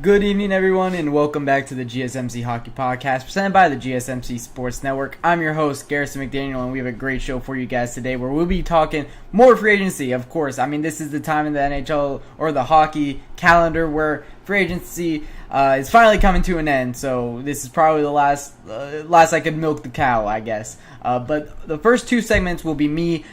Good evening, everyone, and welcome back to the GSMC Hockey Podcast, presented by the GSMC Sports Network. I'm your host, Garrison McDaniel, and we have a great show for you guys today where we'll be talking more free agency, of course. I mean, this is the time in the NHL or the hockey calendar where free agency is finally coming to an end, so this is probably the last I could milk the cow, I guess. But the first two segments will be me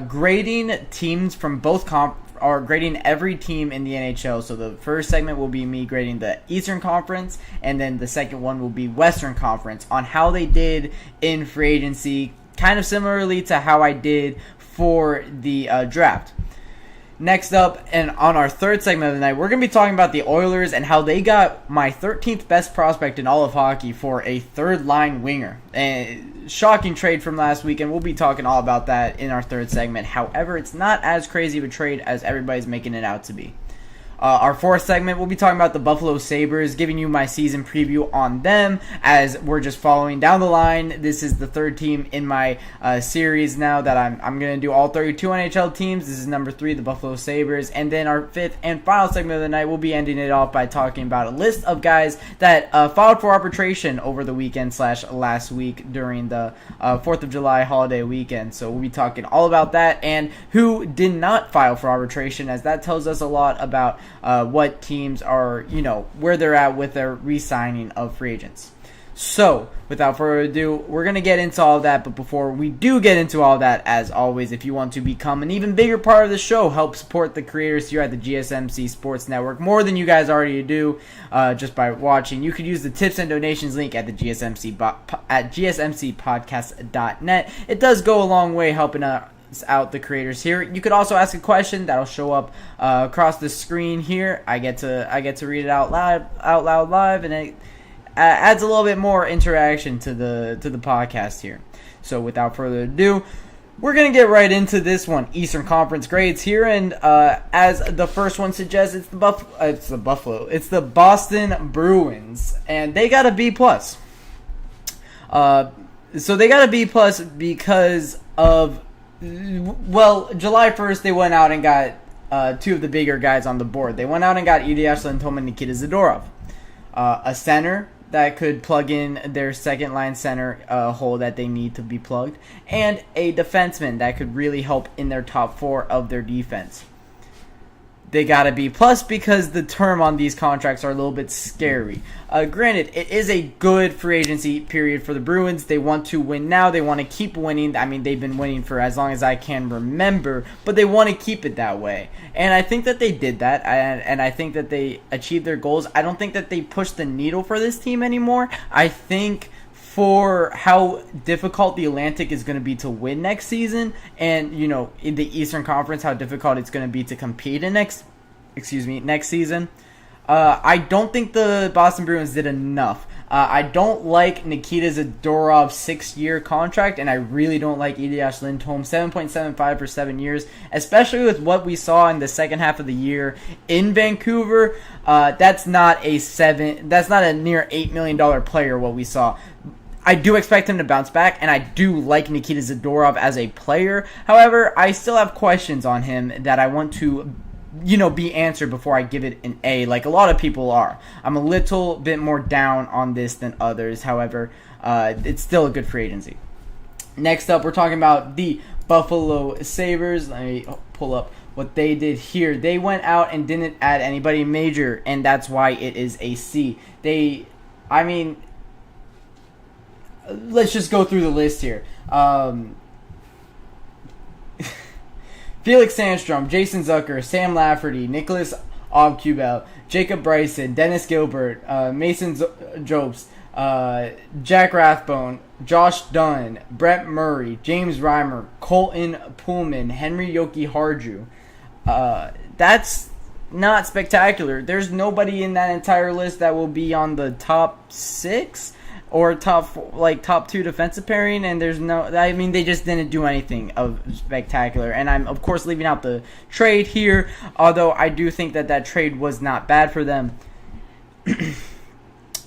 grading teams from both are grading every team in the NHL. So the first segment will be me grading the Eastern Conference, and then the second one will be Western Conference on how they did in free agency, kind of similarly to how I did for the draft. Next up, and on our third segment of the night, we're going to be talking about the Oilers and how they got my 13th best prospect in all of hockey for a third-line winger. And shocking trade from last week, and we'll be talking all about that in our third segment. However, it's not as crazy of a trade as everybody's making it out to be. Our fourth segment, we'll be talking about the Buffalo Sabres, giving you my season preview on them as we're just following down the line. This is the third team in my series now that I'm going to do all 32 NHL teams. This is number 3, the Buffalo Sabres. And then our fifth and final segment of the night, we'll be ending it off by talking about a list of guys that filed for arbitration over the weekend / last week during the 4th of July holiday weekend. So we'll be talking all about that and who did not file for arbitration, as that tells us a lot about what teams are, where they're at with their re-signing of free agents. So, without further ado, we're going to get into all that. But before we do get into all that, as always, if you want to become an even bigger part of the show, help support the creators here at the GSMC Sports Network more than you guys already do just by watching. You could use the tips and donations link at the GSMCpodcast.net. It does go a long way helping out the creators here. You could also ask a question that'll show up across the screen here. I get to read it out loud live, and it adds a little bit more interaction to the podcast here. So without further ado, we're gonna get right into this one. Eastern Conference grades here, and as the first one suggests, it's the Boston Bruins, and they got a B+. So they got a B+ because of, well, July 1st, they went out and got two of the bigger guys on the board. They went out and got Ilya Lindholm and Nikita Zadorov. A center that could plug in their second-line center hole that they need to be plugged, and a defenseman that could really help in their top 4 of their defense. They got a B+ because the term on these contracts are a little bit scary. Granted, it is a good free agency period for the Bruins. They want to win now. They want to keep winning. I mean, they've been winning for as long as I can remember, but they want to keep it that way. And I think that they did that, and I think that they achieved their goals. I don't think that they pushed the needle for this team anymore. I think for how difficult the Atlantic is going to be to win next season, and in the Eastern Conference, how difficult it's going to be to compete in next season. I don't think the Boston Bruins did enough. I don't like Nikita Zadorov's 6-year contract, and I really don't like Ilya Lindholm 7.75 for 7 years, especially with what we saw in the second half of the year in Vancouver. That's not a near $8 million player. What we saw. I do expect him to bounce back, and I do like Nikita Zadorov as a player. However, I still have questions on him that I want to, be answered before I give it an A, like a lot of people are. I'm a little bit more down on this than others. However, it's still a good free agency. Next up, we're talking about the Buffalo Sabres. Let me pull up what they did here. They went out and didn't add anybody major, and that's why it is a C. Let's just go through the list here. Felix Sandstrom, Jason Zucker, Sam Lafferty, Nicholas Obcubel, Jacob Bryson, Dennis Gilbert, Mason Jobst, Jack Rathbone, Josh Dunn, Brett Murray, James Reimer, Colton Pullman, Henry Yoki Harju. That's not spectacular. There's nobody in that entire list that will be on the top 6 or top 2 defensive pairing, and they just didn't do anything of spectacular. And I'm of course leaving out the trade here, although I do think that trade was not bad for them.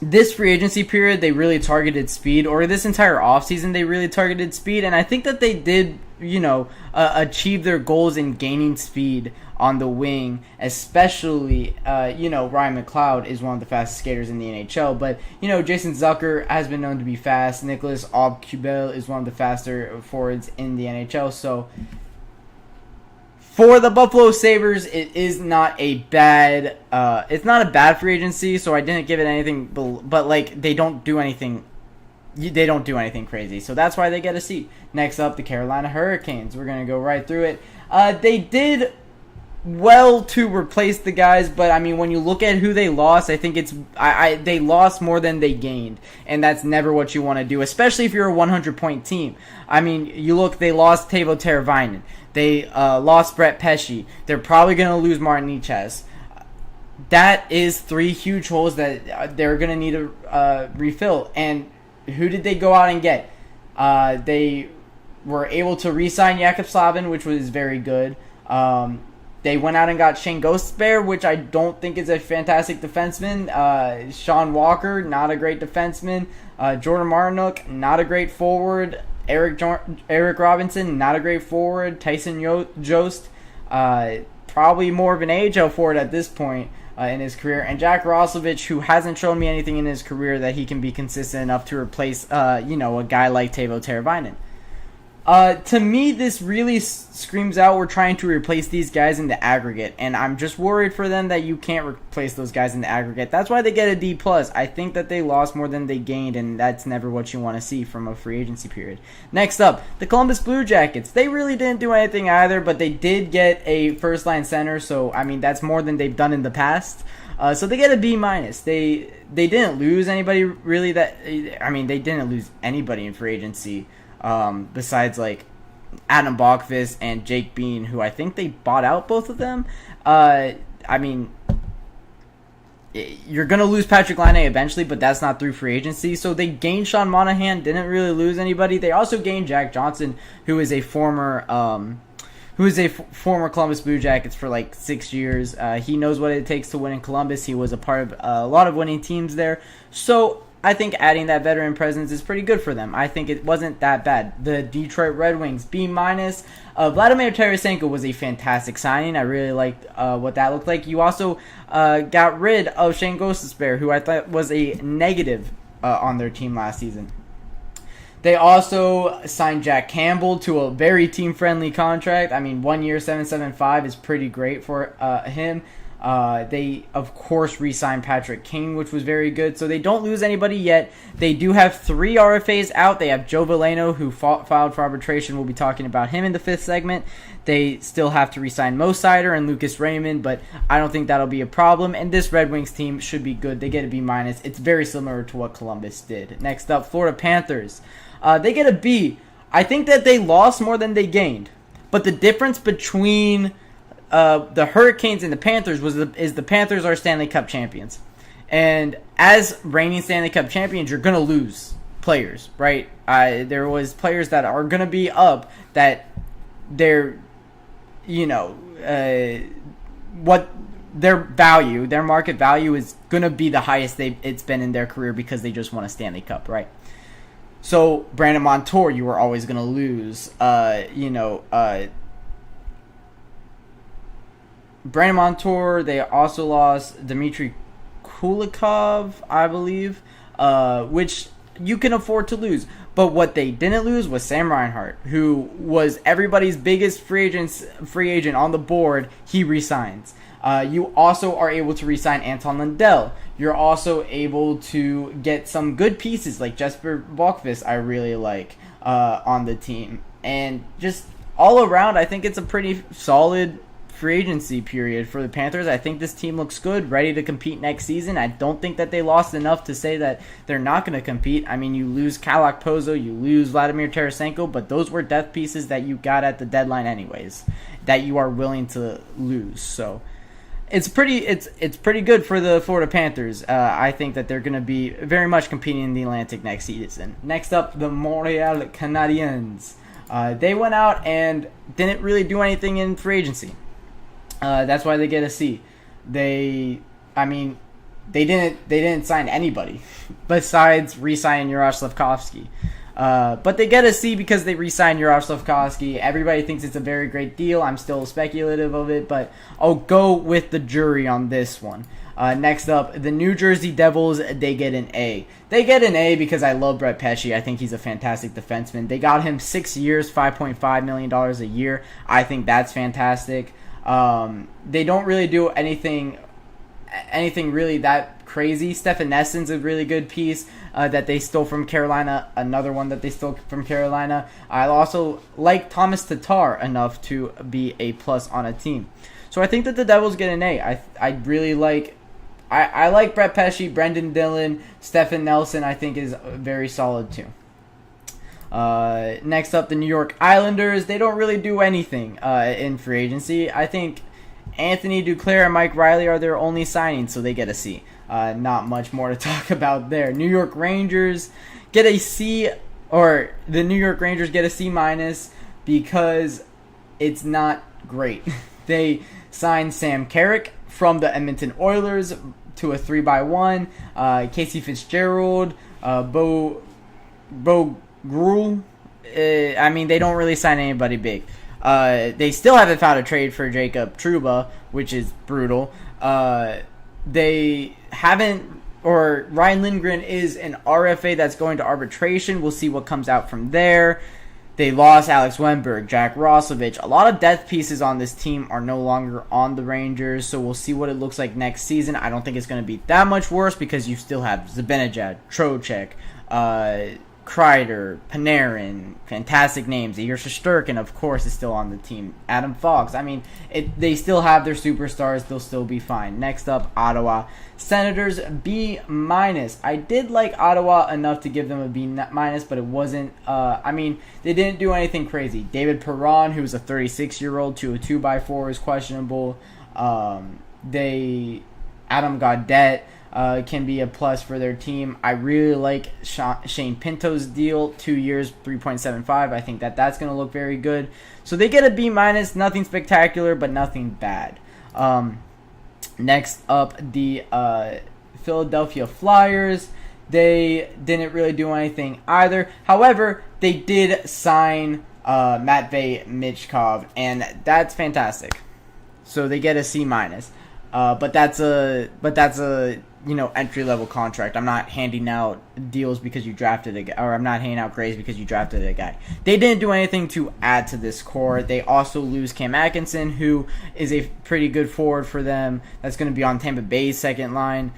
this free agency period, they really targeted speed, or this entire offseason, they really targeted speed, and I think that they did, achieve their goals in gaining speed on the wing, especially, Ryan McLeod is one of the fastest skaters in the NHL, but, Jason Zucker has been known to be fast. Nicholas Aube-Kubel is one of the faster forwards in the NHL, so for the Buffalo Sabres, it is not a bad, it's not a bad free agency, so I didn't give it anything, but they don't do anything crazy, so that's why they get a C. Next up, the Carolina Hurricanes. We're going to go right through it. They did well to replace the guys, but I mean, when you look at who they lost, I think they lost more than they gained, and that's never what you want to do, especially if you're a 100-point team. I mean, they lost Teuvo Teravainen. They lost Brett Pesce. They're probably going to lose Martin Necas. That is 3 huge holes that they're going to need to refill. And who did they go out and get? They were able to re-sign JioSaavn, which was very good. They went out and got Shane Gostisbehere, which I don't think is a fantastic defenseman. Sean Walker, not a great defenseman. Jordan Martinook, not a great forward. Eric Robinson, not a great forward. Tyson Jost, probably more of an AHL forward at this point in his career. And Jack Roslovic, who hasn't shown me anything in his career that he can be consistent enough to replace, a guy like Teuvo Teravainen. To me, this really screams out we're trying to replace these guys in the aggregate, and I'm just worried for them that you can't replace those guys in the aggregate. That's why they get a D+. I think that they lost more than they gained, and that's never what you want to see from a free agency period. Next up, the Columbus Blue Jackets. They really didn't do anything either, but they did get a first-line center, so, I mean, that's more than they've done in the past. So they get a B-. They didn't lose anybody really they didn't lose anybody in free agency. Besides Adam Bachvist and Jake Bean, who I think they bought out both of them. You're going to lose Patrick Laine eventually, but that's not through free agency. So they gained Sean Monahan, didn't really lose anybody. They also gained Jack Johnson, who is a former Columbus Blue Jackets for 6 years. He knows what it takes to win in Columbus. He was a part of a lot of winning teams there. So I think adding that veteran presence is pretty good for them. I think it wasn't that bad. The Detroit Red Wings, B-. Vladimir Tarasenko was a fantastic signing. I really liked what that looked like. You also got rid of Shane Gostisbehere, who I thought was a negative on their team last season. They also signed Jack Campbell to a very team-friendly contract. I mean, 1 year, $775 is pretty great for him. They, of course, re-signed Patrick King, which was very good. So they don't lose anybody yet. They do have 3 RFAs out. They have Joe Veleno, who filed for arbitration. We'll be talking about him in the 5th segment. They still have to re-sign Mo Seider and Lucas Raymond, but I don't think that'll be a problem. And this Red Wings team should be good. They get a B-. It's very similar to what Columbus did. Next up, Florida Panthers. They get a B. I think that they lost more than they gained. But the difference between the Hurricanes and the Panthers is the Panthers are Stanley Cup champions, and as reigning Stanley Cup champions, you're gonna lose players, right? There was players that are gonna be up that they're, what their market value is gonna be the highest it's been in their career because they just won a Stanley Cup, right? So Brandon Montour, you were always gonna lose, Brandon Montour. They also lost Dmitry Kulikov, I believe, which you can afford to lose. But what they didn't lose was Sam Reinhart, who was everybody's biggest free agent on the board. He resigns. You also are able to re-sign Anton Lundell. You're also able to get some good pieces like Jesper Bachvist, I really like, on the team. And just all around, I think it's a pretty solid free agency period for the Panthers. I think this team looks good, ready to compete next season. I don't think that they lost enough to say that they're not going to compete. I mean, you lose Kyle Okposo, you lose Vladimir Tarasenko, but those were depth pieces that you got at the deadline anyways, that you are willing to lose. So it's pretty good for the Florida Panthers. I think that they're going to be very much competing in the Atlantic next season. Next up, the Montreal Canadiens. They went out and didn't really do anything in free agency. That's why they get a C. they didn't sign anybody besides re-signing Yaroslav Slavkovsky. But they get a C because they re-signed Yaroslav Slavkovsky. Everybody thinks it's a very great deal. I'm still speculative of it, but I'll go with the jury on this one. Next up, the New Jersey Devils, they get an A. They get an A because I love Brett Pesce. I think he's a fantastic defenseman. They got him 6 years, $5.5 million a year. I think that's fantastic. They don't really do anything really that crazy. Stefan Nessen's a really good piece that they stole from Carolina. Another one that they stole from Carolina. I also like Thomas Tatar enough to be a plus on a team. So I think that the Devils get an A. I really like... I like Brett Pesce, Brendan Dillon, Stefan Nelson. I think is very solid too. Next up, the New York Islanders. They don't really do anything in free agency. I think Anthony Duclair and Mike Riley are their only signings, so they get a C. Not much more to talk about there. New York Rangers get a C, or the New York Rangers get a C minus because it's not great. They signed Sam Carrick from the Edmonton Oilers to a 3x1. Casey Fitzgerald, Bo Gruhl. I mean, they don't really sign anybody big. They still haven't found a trade for Jacob Trouba, which is brutal. They haven't, or Ryan Lindgren is an RFA that's going to arbitration. We'll see what comes out from there. They lost Alex Wennberg, Jack Roslovic. A lot of depth pieces on this team are no longer on the Rangers, so we'll see what it looks like next season. I don't think it's going to be that much worse because you still have Zibanejad, Trocheck, Kreider, Panarin, fantastic names. Igor Shesterkin, of course, is still on the team. Adam Fox. I mean, they still have their superstars. They'll still be fine. Next up, Ottawa Senators, B-. I did like Ottawa enough to give them a B-, but it wasn't... I mean, they didn't do anything crazy. David Perron, who's a 36-year-old, to a 2x4 is questionable. Adam Gaudette can be a plus for their team. I really like Shane Pinto's deal, 2 years, 3.75. I think that's going to look very good. So they get a B-. Nothing spectacular, but nothing bad. Next up, the Philadelphia Flyers. They didn't really do anything either. However, they did sign Matvei Michkov, and that's fantastic. So they get a C-. But that's a entry level contract. I'm not handing out deals because you drafted a guy, or I'm not handing out grades because you drafted a guy. They didn't do anything to add to this core. They also lose Cam Atkinson, who is a pretty good forward for them. That's going to be on Tampa Bay's second line.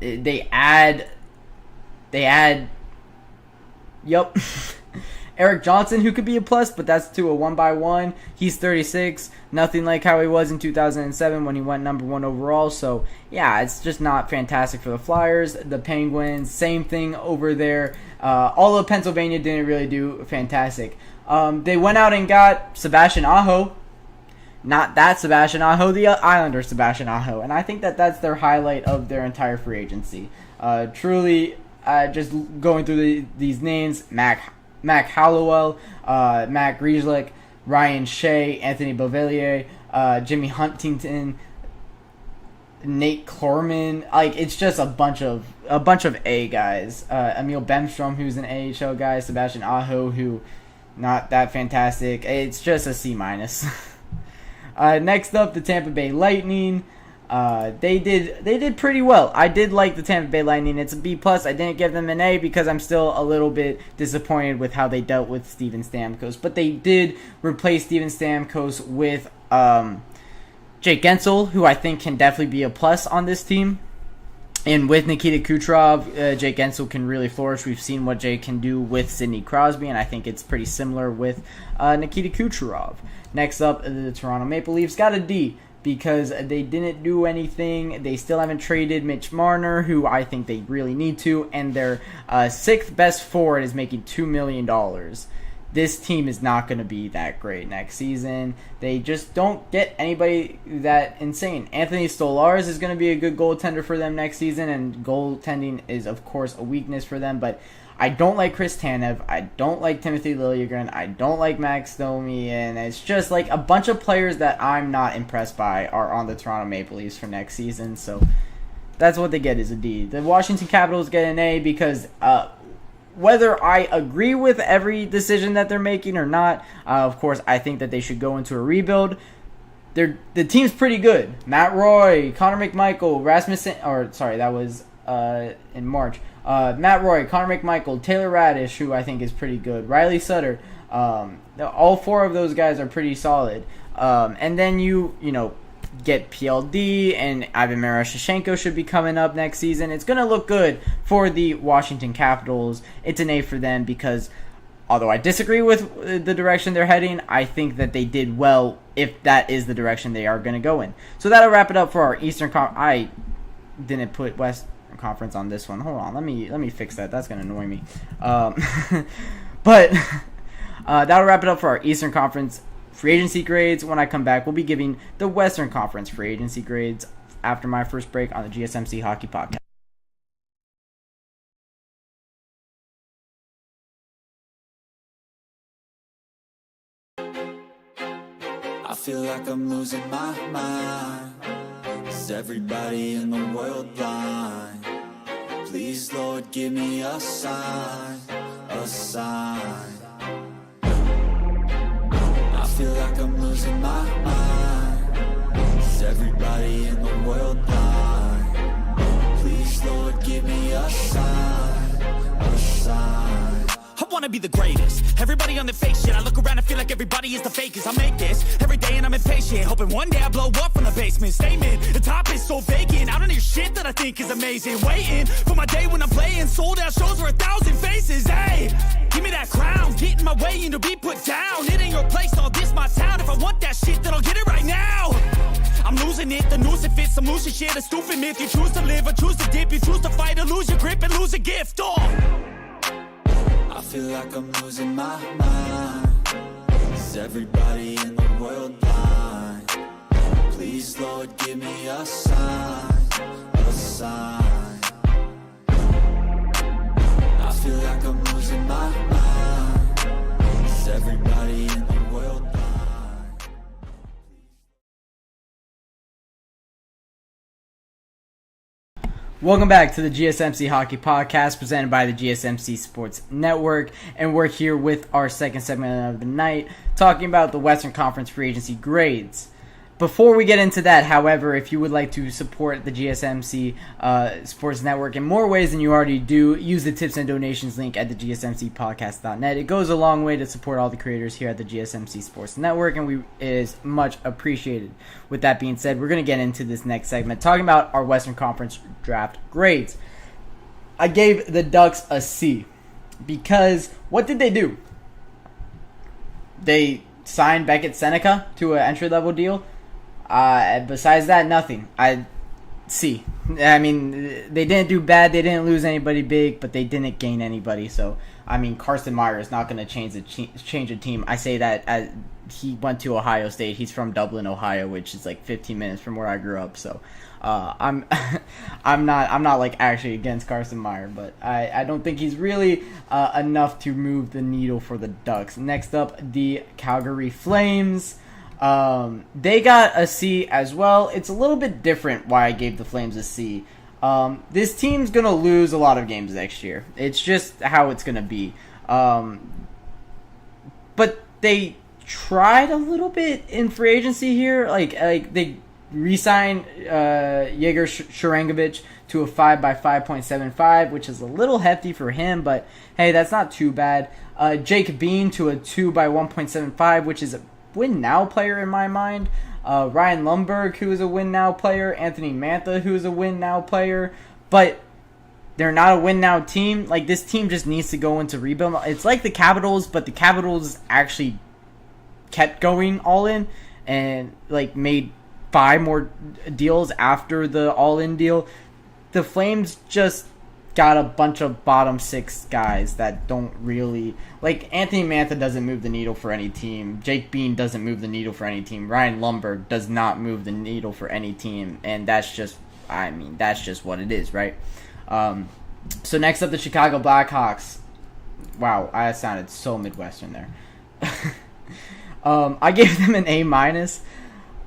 They add. Yep. Eric Johnson, who could be a plus, but that's to a 1x1. He's 36. Nothing like how he was in 2007 when he went number 1 overall. So, yeah, it's just not fantastic for the Flyers. The Penguins, same thing over there. Although Pennsylvania didn't really do fantastic. They went out and got Sebastian Aho. Not that Sebastian Aho, the Islander Sebastian Aho. And I think that's their highlight of their entire free agency. Truly, just going through these names, Mac Hallowell, Matt Grzelcyk, Ryan Shea, Anthony Beauvillier, Jimmy Huntington, Nate Klorman. Like, it's just a bunch of A guys. Emil Bemstrom, who's an AHL guy, Sebastian Aho, who not that fantastic. It's just a C-. Next up, the Tampa Bay Lightning. They did pretty well. I did like the Tampa Bay Lightning. It's a B+. I didn't give them an A because I'm still a little bit disappointed with how they dealt with Steven Stamkos. But they did replace Steven Stamkos with Jake Gensel, who I think can definitely be a plus on this team. And with Nikita Kucherov, Jake Gensel can really flourish. We've seen what Jake can do with Sidney Crosby, and I think it's pretty similar with Nikita Kucherov. Next up, the Toronto Maple Leafs got a D, because they didn't do anything. They still haven't traded Mitch Marner, who I think they really need to, and their sixth best forward is making $2 million. This team is not going to be that great next season. They just don't get anybody that insane. Anthony Stolarz is going to be a good goaltender for them next season, and goaltending is, of course, a weakness for them, but I don't like Chris Tanev. I don't like Timothy Liljegren. I don't like Max Domi. And it's just like a bunch of players that I'm not impressed by are on the Toronto Maple Leafs for next season. So that's what they get, is a D. The Washington Capitals get an A because whether I agree with every decision that they're making or not, of course, I think that they should go into a rebuild. The team's pretty good. Matt Roy, Connor McMichael, that was in March. Matt Roy, Connor McMichael, Taylor Radish, who I think is pretty good, Riley Sutter. All four of those guys are pretty solid. And then you get PLD, and Ivan Marashchenko should be coming up next season. It's going to look good for the Washington Capitals. It's an A for them because although I disagree with the direction they're heading, I think that they did well if that is the direction they are going to go in. So that'll wrap it up for our Eastern Conference. I didn't put Western Conference on this one. Hold on, let me fix that. That's going to annoy me. But that'll wrap it up for our Eastern Conference free agency grades. When I come back, we'll be giving the Western Conference free agency grades after my first break on the GSMC Hockey Podcast. I feel like I'm losing my mind. Is everybody in the world blind? Please, Lord, give me a sign, a sign. I feel like I'm losing my mind. Is everybody in the world blind? Please, Lord, give me a sign, a sign. I wanna be the greatest. Everybody on the fake shit. I look around and feel like everybody is the fakest. I make this every day and I'm impatient, hoping one day I blow up from the basement. Statement, the top is so vacant. I don't hear shit that I think is amazing. Waiting for my day when I'm playing sold out shows for 1,000 faces. Hey, give me that crown, get in my way and to be put down. It ain't your place, all this my town. If I want that shit, then I'll get it right now. I'm losing it, the noose it fits. I'm losing shit, a stupid myth. You choose to live or choose to dip. You choose to fight or lose your grip and lose a gift. I feel like I'm losing my mind. Is everybody in the world blind? Please, Lord, give me a sign, a sign. I feel like I'm losing my mind. Is everybody in the world blind? Welcome back to the GSMC Hockey Podcast presented by the GSMC Sports Network, and we're here with our second segment of the night talking about the Western Conference free agency grades. Before we get into that, however, if you would like to support the GSMC Sports Network in more ways than you already do, use the tips and donations link at the GSMCpodcast.net. It goes a long way to support all the creators here at the GSMC Sports Network, and it is much appreciated. With that being said, we're going to get into this next segment, talking about our Western Conference draft grades. I gave the Ducks a C, because what did they do? They signed Beckett Seneca to an entry-level deal. Besides that, nothing. C. I mean, they didn't do bad. They didn't lose anybody big, but they didn't gain anybody. So, I mean, Carson Meyer is not going to change a team. I say that as he went to Ohio State. He's from Dublin, Ohio, which is like 15 minutes from where I grew up. So, I'm not like actually against Carson Meyer, but I don't think he's really enough to move the needle for the Ducks. Next up, the Calgary Flames. They got a C as well. It's a little bit different why I gave the Flames a C. This team's going to lose a lot of games next year. It's just how it's going to be. But they tried a little bit in free agency here. Like they re-signed Yegor Sharangovich to a 5 by 5.75, which is a little hefty for him, but hey, that's not too bad. Jake Bean to a 2 by 1.75, which is a win now player in my mind. Ryan Lundberg, who is a win now player. Anthony Mantha, who is a win now player. But they're not a win now team. Like, this team just needs to go into rebuild. It's like the Capitals, but the Capitals actually kept going all in and like made 5 more deals after the all in deal. The Flames just got a bunch of bottom 6 guys that don't really, like, Anthony Mantha doesn't move the needle for any team. Jake Bean doesn't move the needle for any team. Ryan Lundberg does not move the needle for any team, and that's just what it is, right? So next up, the Chicago Blackhawks. Wow, I sounded so Midwestern there. I gave them an A-.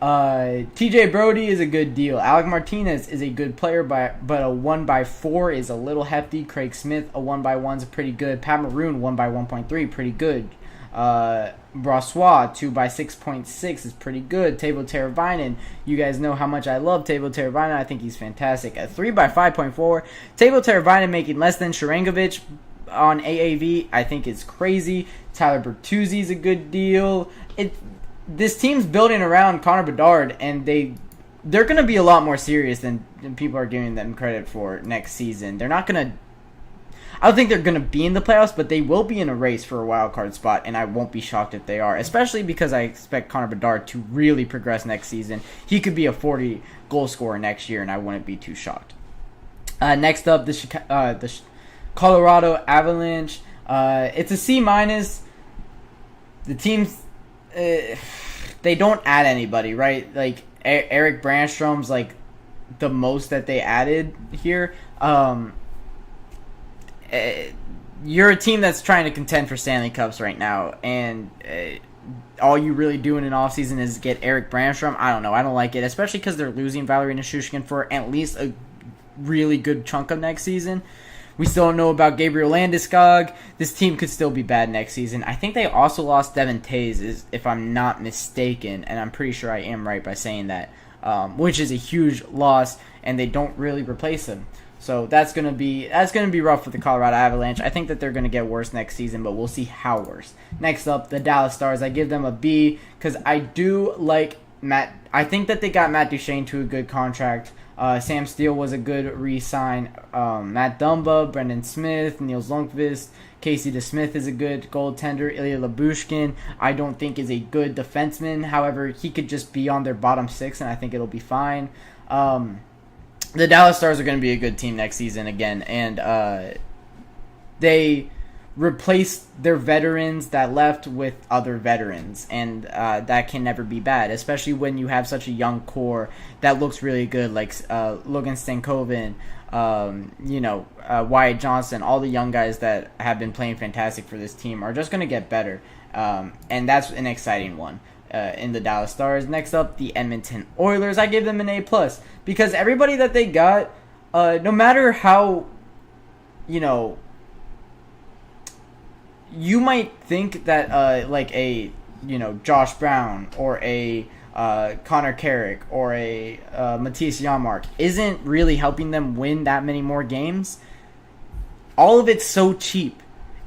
TJ Brody is a good deal. Alec Martinez is a good player, but a 1x4 is a little hefty. Craig Smith, a 1x1 is pretty good. Pat Maroon, 1x1.3, pretty good. Brossois, 2x6.6 is pretty good. Teuvo Teravainen, you guys know how much I love Teuvo Teravainen. I think he's fantastic. A 3x5.4. Teuvo Teravainen making less than Sharangovich on AAV, I think is crazy. Tyler Bertuzzi's a good deal. This team's building around Connor Bedard, and they're going to be a lot more serious than people are giving them credit for next season. They're not going to... I don't think they're going to be in the playoffs, but they will be in a race for a wild card spot, and I won't be shocked if they are, especially because I expect Connor Bedard to really progress next season. He could be a 40-goal scorer next year, and I wouldn't be too shocked. Next up, the Colorado Avalanche. It's a C-. The team's... they don't add anybody, right? Like, Eric Brandstrom's, like, the most that they added here. You're a team that's trying to contend for Stanley Cups right now, and all you really do in an offseason is get Eric Brandstrom. I don't know. I don't like it, especially because they're losing Valeri Nichushkin for at least a really good chunk of next season. We still don't know about Gabriel Landeskog. This team could still be bad next season. I think they also lost Devin Tays, if I'm not mistaken, and I'm pretty sure I am right by saying that, which is a huge loss, and they don't really replace him. So that's gonna be rough for the Colorado Avalanche. I think that they're gonna get worse next season, but we'll see how worse. Next up, the Dallas Stars. I give them a B because I do like Matt. I think that they got Matt Duchene to a good contract. Sam Steele was a good re-sign. Matt Dumba, Brendan Smith, Niels Lundqvist, Casey DeSmith is a good goaltender. Ilya Lyubushkin, I don't think is a good defenseman. However, he could just be on their bottom six, and I think it'll be fine. The Dallas Stars are going to be a good team next season again, and they replaced their veterans that left with other veterans, and that can never be bad, especially when you have such a young core that looks really good, like Logan Stankoven, Wyatt Johnson. All the young guys that have been playing fantastic for this team are just going to get better, and that's an exciting one in the Dallas Stars. Next up, the Edmonton Oilers. I give them an A+, because everybody that they got, no matter how, you might think that like a Josh Brown or a Connor Carrick or a Matthias Janmark isn't really helping them win that many more games. All of it's so cheap,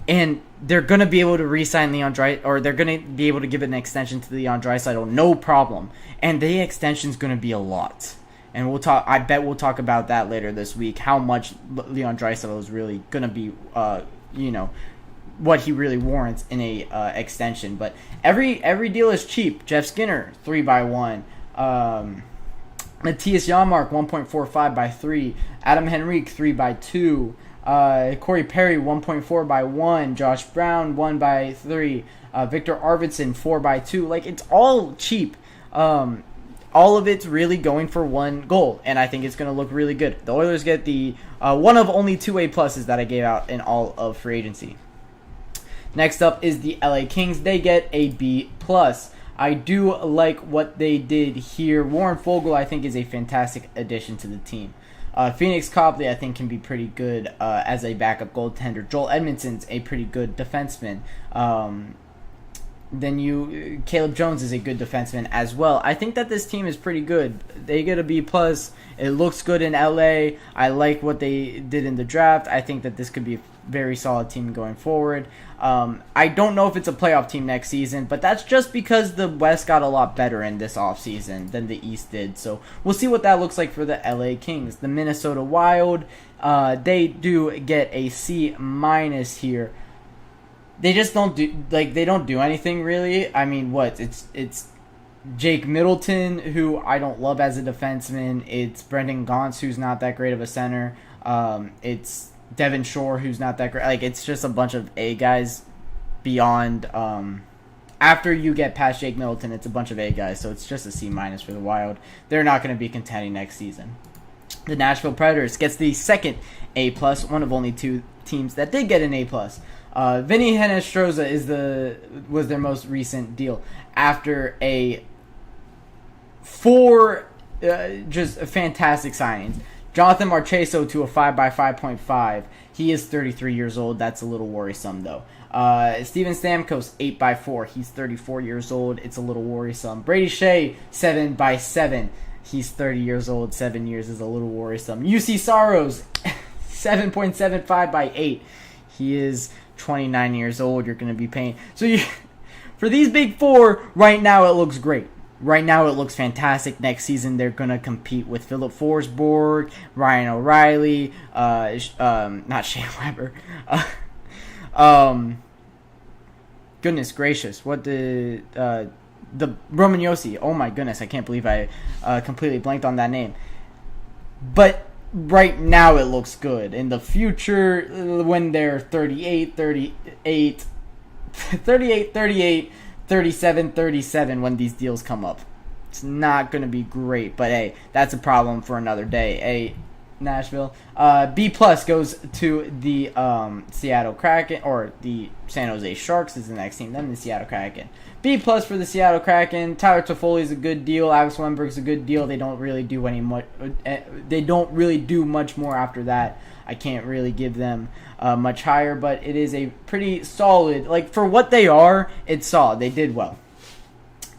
and they're gonna be able to re-sign Leon Draisaitl, or they're gonna be able to give an extension to Leon Draisaitl, no problem. And the extension's gonna be a lot, and we'll talk. I bet we'll talk about that later this week. How much Leon Draisaitl is really gonna be, what he really warrants in a extension. But every deal is cheap. Jeff Skinner, 3x1. Matthias Janmark, 1.45x3. Adam Henrique, 3x2. Corey Perry, 1.4x1. Josh Brown, 1x3. Victor Arvidsson, 4x2. Like, it's all cheap. All of it's really going for one goal, and I think it's going to look really good. The Oilers get the one of only 2 A+ that I gave out in all of free agency. Next up is the LA Kings. They get a B+. I do like what they did here. Warren Foegele, I think, is a fantastic addition to the team. Phoenix Copley, I think, can be pretty good as a backup goaltender. Joel Edmondson's a pretty good defenseman. Caleb Jones is a good defenseman as well. I think that this team is pretty good. They get a B+. It looks good in LA. I like what they did in the draft. I think that this could be a very solid team going forward. I don't know if it's a playoff team next season, but that's just because the West got a lot better in this offseason than the East did. So we'll see what that looks like for the LA Kings. The Minnesota Wild, they do get a C- here. They just don't do anything really. I mean, it's Jake Middleton, who I don't love as a defenseman. It's Brendan Gaunce, who's not that great of a center. It's Devin Shore, who's not that great. Like, it's just a bunch of A guys beyond. After you get past Jake Middleton, it's a bunch of A guys, so it's just a C- for the Wild. They're not going to be contending next season. The Nashville Predators gets the second A+, one of only 2 teams that did get an A+. Vinny Hinestroza was their most recent deal after four just fantastic signings. Jonathan Marchessault to a 5x5.5. He is 33 years old. That's a little worrisome, though. Steven Stamkos, 8x4. He's 34 years old. It's a little worrisome. Brady Shea, 7x7. He's 30 years old. 7 years is a little worrisome. UC Saros, 7.75x8. He is 29 years old. You're going to be paying. So for these big four, right now it looks great. Right now it looks fantastic. Next season they're going to compete with Philip Forsberg, Ryan O'Reilly, not Shane Weber. Goodness gracious, what the Roman Josi. Oh my goodness, I can't believe I completely blanked on that name. But right now it looks good. In the future, when they're 38, 37, 37 when these deals come up. It's not going to be great, but hey, that's a problem for another day. Hey, Nashville. B+ goes to the Seattle Kraken, or the San Jose Sharks is the next team, then the Seattle Kraken. B+ for the Seattle Kraken. Tyler Toffoli is a good deal. Alex Wennberg's a good deal. They don't really do much more after that. I can't really give them much higher, but it is a pretty solid, like for what they are, it's solid. They did well.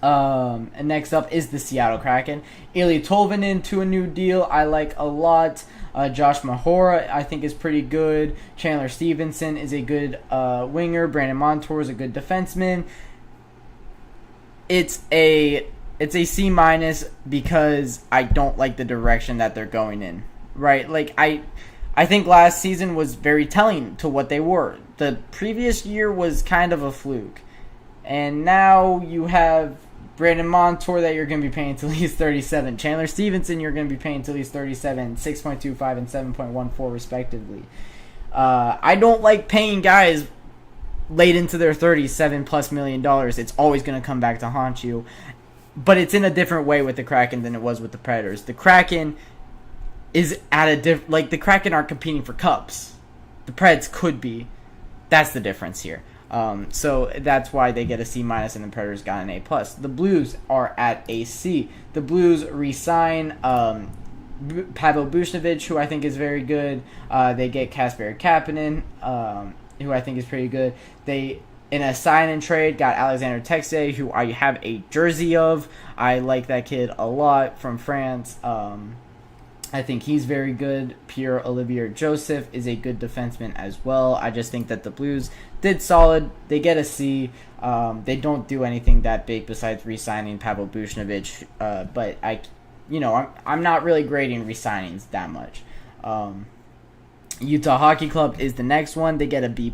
And next up is the Seattle Kraken. Ilya Tolvanen to a new deal. I like a lot. Josh Mahora, I think, is pretty good. Chandler Stevenson is a good winger. Brandon Montour is a good defenseman. It's a C- because I don't like the direction that they're going in. Right? Like I think last season was very telling to what they were. The previous year was kind of a fluke. And now you have Brandon Montour that you're going to be paying to at least 37. Chandler Stevenson you're going to be paying to at least 37, 6.25 and 7.14 respectively. I don't like paying guys late into their 30s $7+ million. It's always going to come back to haunt you. But it's in a different way with the Kraken than it was with the Predators. The Kraken is at a the Kraken aren't competing for cups. The Preds could be. That's the difference here. So that's why they get a C- and the Predators got an A+. The Blues are at a C. The Blues re-sign Pavel Buchnevich, who I think is very good. They get Kasperi Kapanen, who I think is pretty good. They, in a sign and trade, got Alexander Texier, who I have a jersey of. I like that kid a lot, from France. I think he's very good. Pierre-Olivier Joseph is a good defenseman as well. I just think that the Blues did solid. They get a C. They don't do anything that big besides re-signing Pavel Buchnevich. But I'm not really grading re-signings that much. Utah Hockey Club is the next one. They get a B+.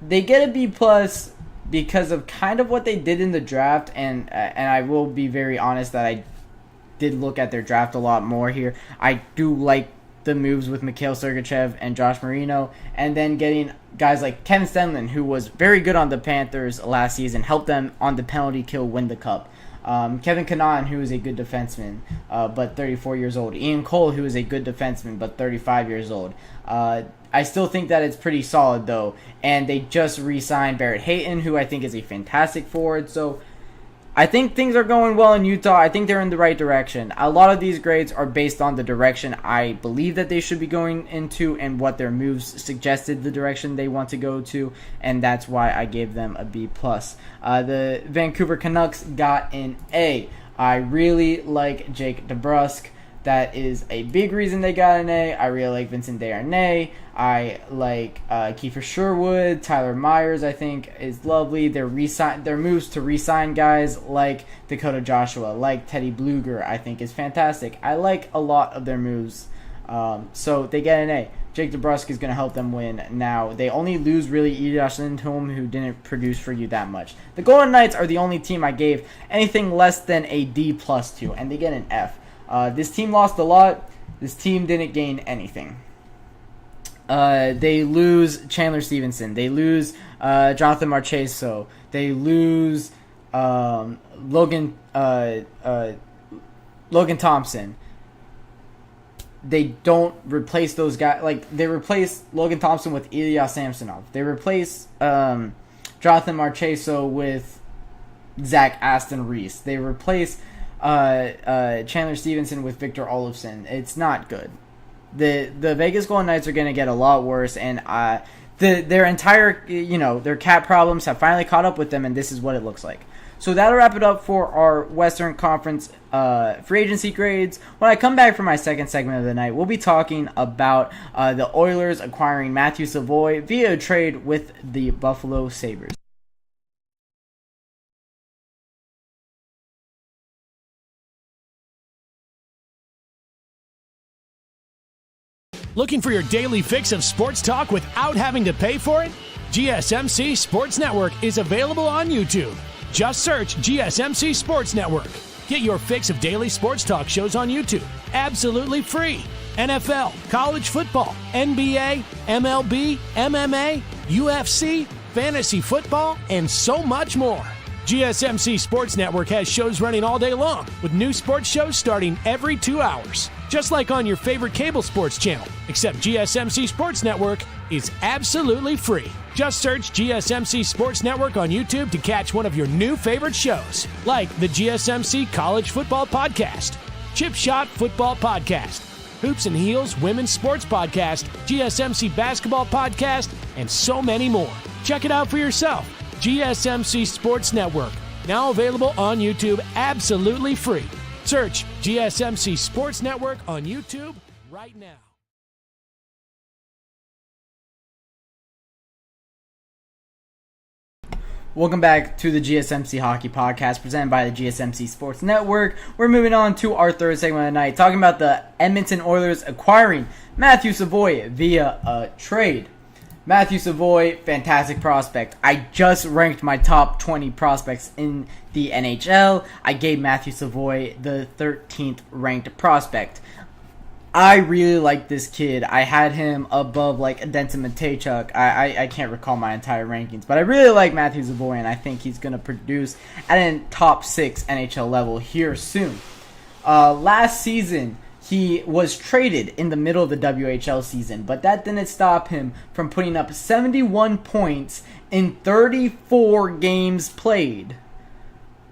They get a B+ because of kind of what they did in the draft, and I will be very honest that I did look at their draft a lot more here. I do like the moves with Mikhail Sergachev and Josh Marino, and then getting guys like Kevin Stenlund, who was very good on the Panthers last season, helped them on the penalty kill win the cup. Kevin Kanan, who is a good defenseman, but 34 years old. Ian Cole, who is a good defenseman, but 35 years old. I still think that it's pretty solid, though. And they just re-signed Barrett Hayton, who I think is a fantastic forward. So I think things are going well in Utah. I think they're in the right direction. A lot of these grades are based on the direction I believe that they should be going into and what their moves suggested the direction they want to go to, and that's why I gave them a B+. The Vancouver Canucks got an A. I really like Jake DeBrusk. That is a big reason they got an A. I really like Vincent Desharnais. I like Kiefer Sherwood. Tyler Myers, I think, is lovely. Their moves to re-sign guys like Dakota Joshua, like Teddy Bluger, I think is fantastic. I like a lot of their moves. So they get an A. Jake DeBrusk is going to help them win. Now, they only lose really Elias Lindholm, who didn't produce for you that much. The Golden Knights are the only team I gave anything less than a D+ to, and they get an F. This team lost a lot. This team didn't gain anything. They lose Chandler Stevenson. They lose Jonathan Marchessault. They lose Logan Thompson. they don't replace those guys. Like, they replace Logan Thompson with Ilya Samsonov. They replace Jonathan Marchessault with Zach Aston Reese. They replace Chandler Stevenson with Victor Olofsson. It's not good. The Vegas Golden Knights are going to get a lot worse, and their entire, their cap problems have finally caught up with them, and this is what it looks like. So that'll wrap it up for our Western Conference free agency grades. When I come back for my second segment of the night, we'll be talking about the Oilers acquiring Matthew Savoie via a trade with the Buffalo Sabres. Looking for your daily fix of sports talk without having to pay for it? GSMC Sports Network is available on YouTube. Just search GSMC Sports Network. Get your fix of daily sports talk shows on YouTube, absolutely free. NFL, college football, NBA, MLB, MMA, UFC, fantasy football, and so much more. GSMC Sports Network has shows running all day long, with new sports shows starting every 2 hours. Just like on your favorite cable sports channel, except GSMC Sports Network is absolutely free. Just search GSMC Sports Network on YouTube to catch one of your new favorite shows, like the GSMC College Football Podcast, Chip Shot Football Podcast, Hoops and Heels Women's Sports Podcast, GSMC Basketball Podcast, and so many more. Check it out for yourself. GSMC Sports Network, now available on YouTube absolutely free. Search GSMC Sports Network on YouTube right now. Welcome back to the GSMC Hockey Podcast presented by the GSMC Sports Network. We're moving on to our third segment of the night, talking about the Edmonton Oilers acquiring Matthew Savoie via a trade. Matthew Savoie, fantastic prospect. I just ranked my top 20 prospects in the NHL. I gave Matthew Savoie the 13th ranked prospect. I really like this kid. I had him above like Denton Matejchuk. I can't recall my entire rankings, but I really like Matthew Savoie, and I think he's going to produce at a top 6 NHL level here soon. Last season, he was traded in the middle of the WHL season, but that didn't stop him from putting up 71 points in 34 games played.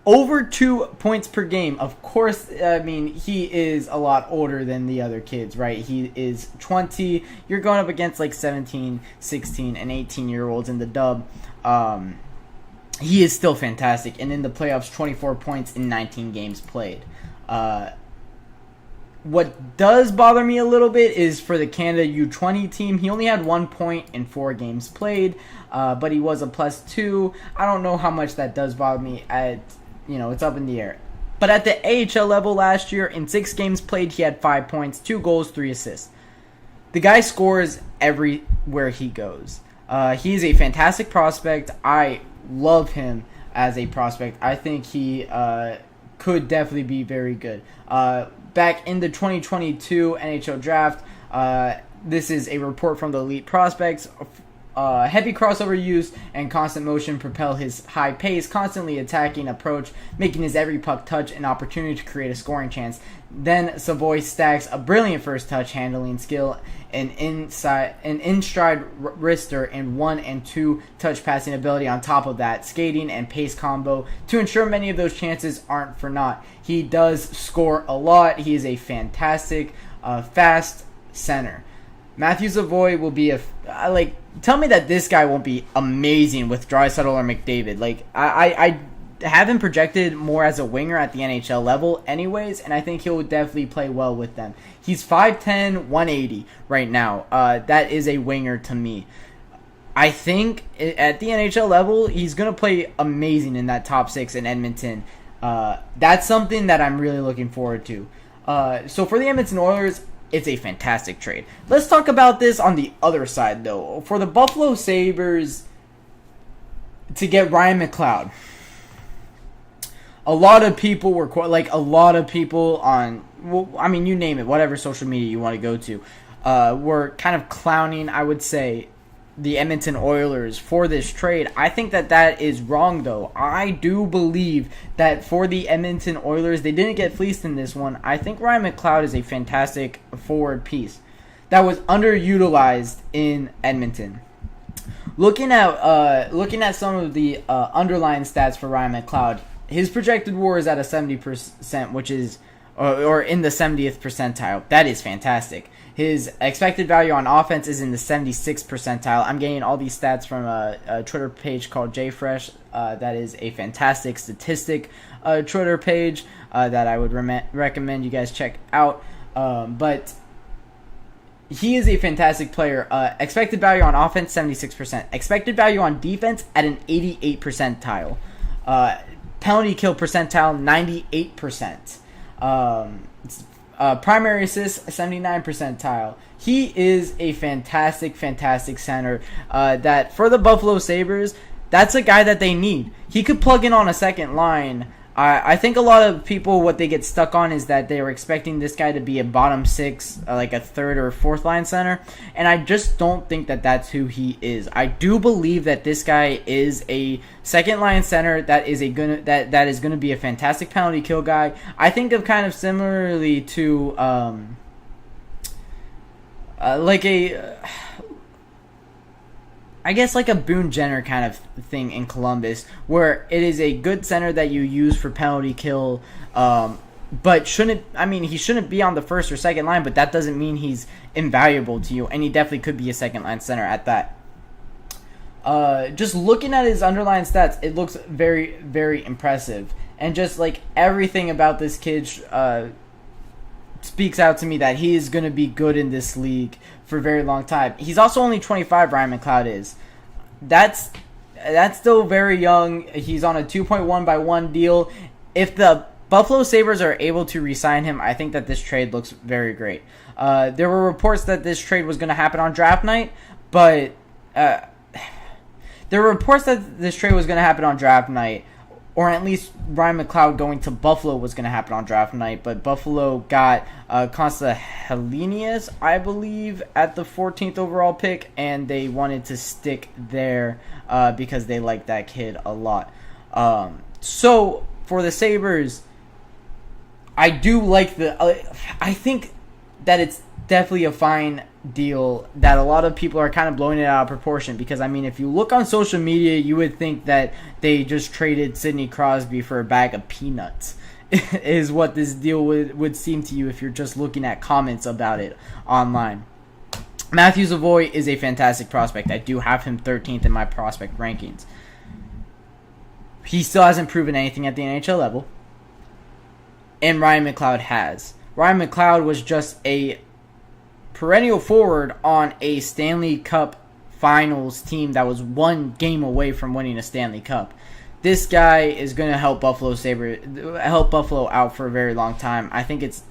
Over 2 points per game. Of course, I mean, he is a lot older than the other kids, right? He is 20. You're going up against like 17, 16, and 18-year-olds in the dub. He is still fantastic. And in the playoffs, 24 points in 19 games played. What does bother me a little bit is for the Canada U20 team, he only had 1 point in 4 games played, but he was a +2. I don't know how much that does bother me. It's up in the air. But at the AHL level last year, in 6 games played, he had 5 points, 2 goals, 3 assists. The guy scores everywhere he goes. He's a fantastic prospect. I love him as a prospect. I think he could definitely be very good. Back in the 2022 NHL draft, this is a report from the Elite Prospects. Heavy crossover use and constant motion propel his high pace, constantly attacking approach, making his every puck touch an opportunity to create a scoring chance. Then Savoie stacks a brilliant first touch handling skill, an in-stride wrister, and 1 and 2 touch passing ability on top of that, skating and pace combo to ensure many of those chances aren't for naught. He does score a lot. He is a fantastic, fast center. Matthew Savoie will be tell me that this guy won't be amazing with Draisaitl or McDavid. I have him projected more as a winger at the NHL level anyways, and I think he'll definitely play well with them. He's 5'10", 180 right now. That is a winger to me. I think at the NHL level, he's going to play amazing in that top 6 in Edmonton. That's something that I'm really looking forward to. So for the Edmonton Oilers, it's a fantastic trade. Let's talk about this on the other side, though. For the Buffalo Sabres to get Ryan McLeod, a lot of people were on, you name it, whatever social media you want to go to, were kind of clowning, I would say, the Edmonton Oilers for this trade. I think that is wrong, though. I do believe that for the Edmonton Oilers, they didn't get fleeced in this one. I think Ryan McLeod is a fantastic forward piece that was underutilized in Edmonton. Looking at some of the underlying stats for Ryan McLeod, his projected WAR is at a 70%, which is or in the 70th percentile. That is fantastic. His expected value on offense is in the 76th percentile. I'm getting all these stats from a Twitter page called JFresh. That is a fantastic statistic Twitter page that I would recommend you guys check out. But he is a fantastic player. Expected value on offense, 76%. Expected value on defense at an 88 percentile. Penalty kill percentile, 98%. Primary assist, 79 percentile. He is a fantastic center that for the Buffalo Sabres, that's a guy that they need. He could plug in on a second line. I think a lot of people, what they get stuck on is that they were expecting this guy to be a bottom six, like a third or fourth line center, and I just don't think that that's who he is. I do believe that this guy is a second line center that is that is gonna be a fantastic penalty kill guy. I think of kind of similarly to I guess like a Boone Jenner kind of thing in Columbus, where it is a good center that you use for penalty kill, but he shouldn't be on the first or second line, but that doesn't mean he's invaluable to you, and he definitely could be a second line center at that. Just looking at his underlying stats, it looks very, very impressive, and just like everything about this kid speaks out to me that he is going to be good in this league for a very long time. He's also only 25, Ryan McLeod is. That's still very young. He's on a 2.1/1 deal. If the Buffalo Sabres are able to re-sign him, I think that this trade looks very great. There were reports that this trade was going to happen on draft night, but or at least Ryan McLeod going to Buffalo was going to happen on draft night, but Buffalo got Constantinius, I believe, at the 14th overall pick, and they wanted to stick there because they liked that kid a lot. So, for the Sabres, I do like I think that it's definitely a fine deal that a lot of people are kind of blowing it out of proportion, because I mean, if you look on social media, you would think that they just traded Sidney Crosby for a bag of peanuts is what this deal would seem to you if you're just looking at comments about it online. Matthew Savoy is a fantastic prospect. I do have him 13th in my prospect rankings. He still hasn't proven anything at the NHL level, and Ryan McLeod has. Ryan McLeod was just a perennial forward on a Stanley Cup Finals team that was one game away from winning a Stanley Cup. This guy is going to help Buffalo out for a very long time. I think it's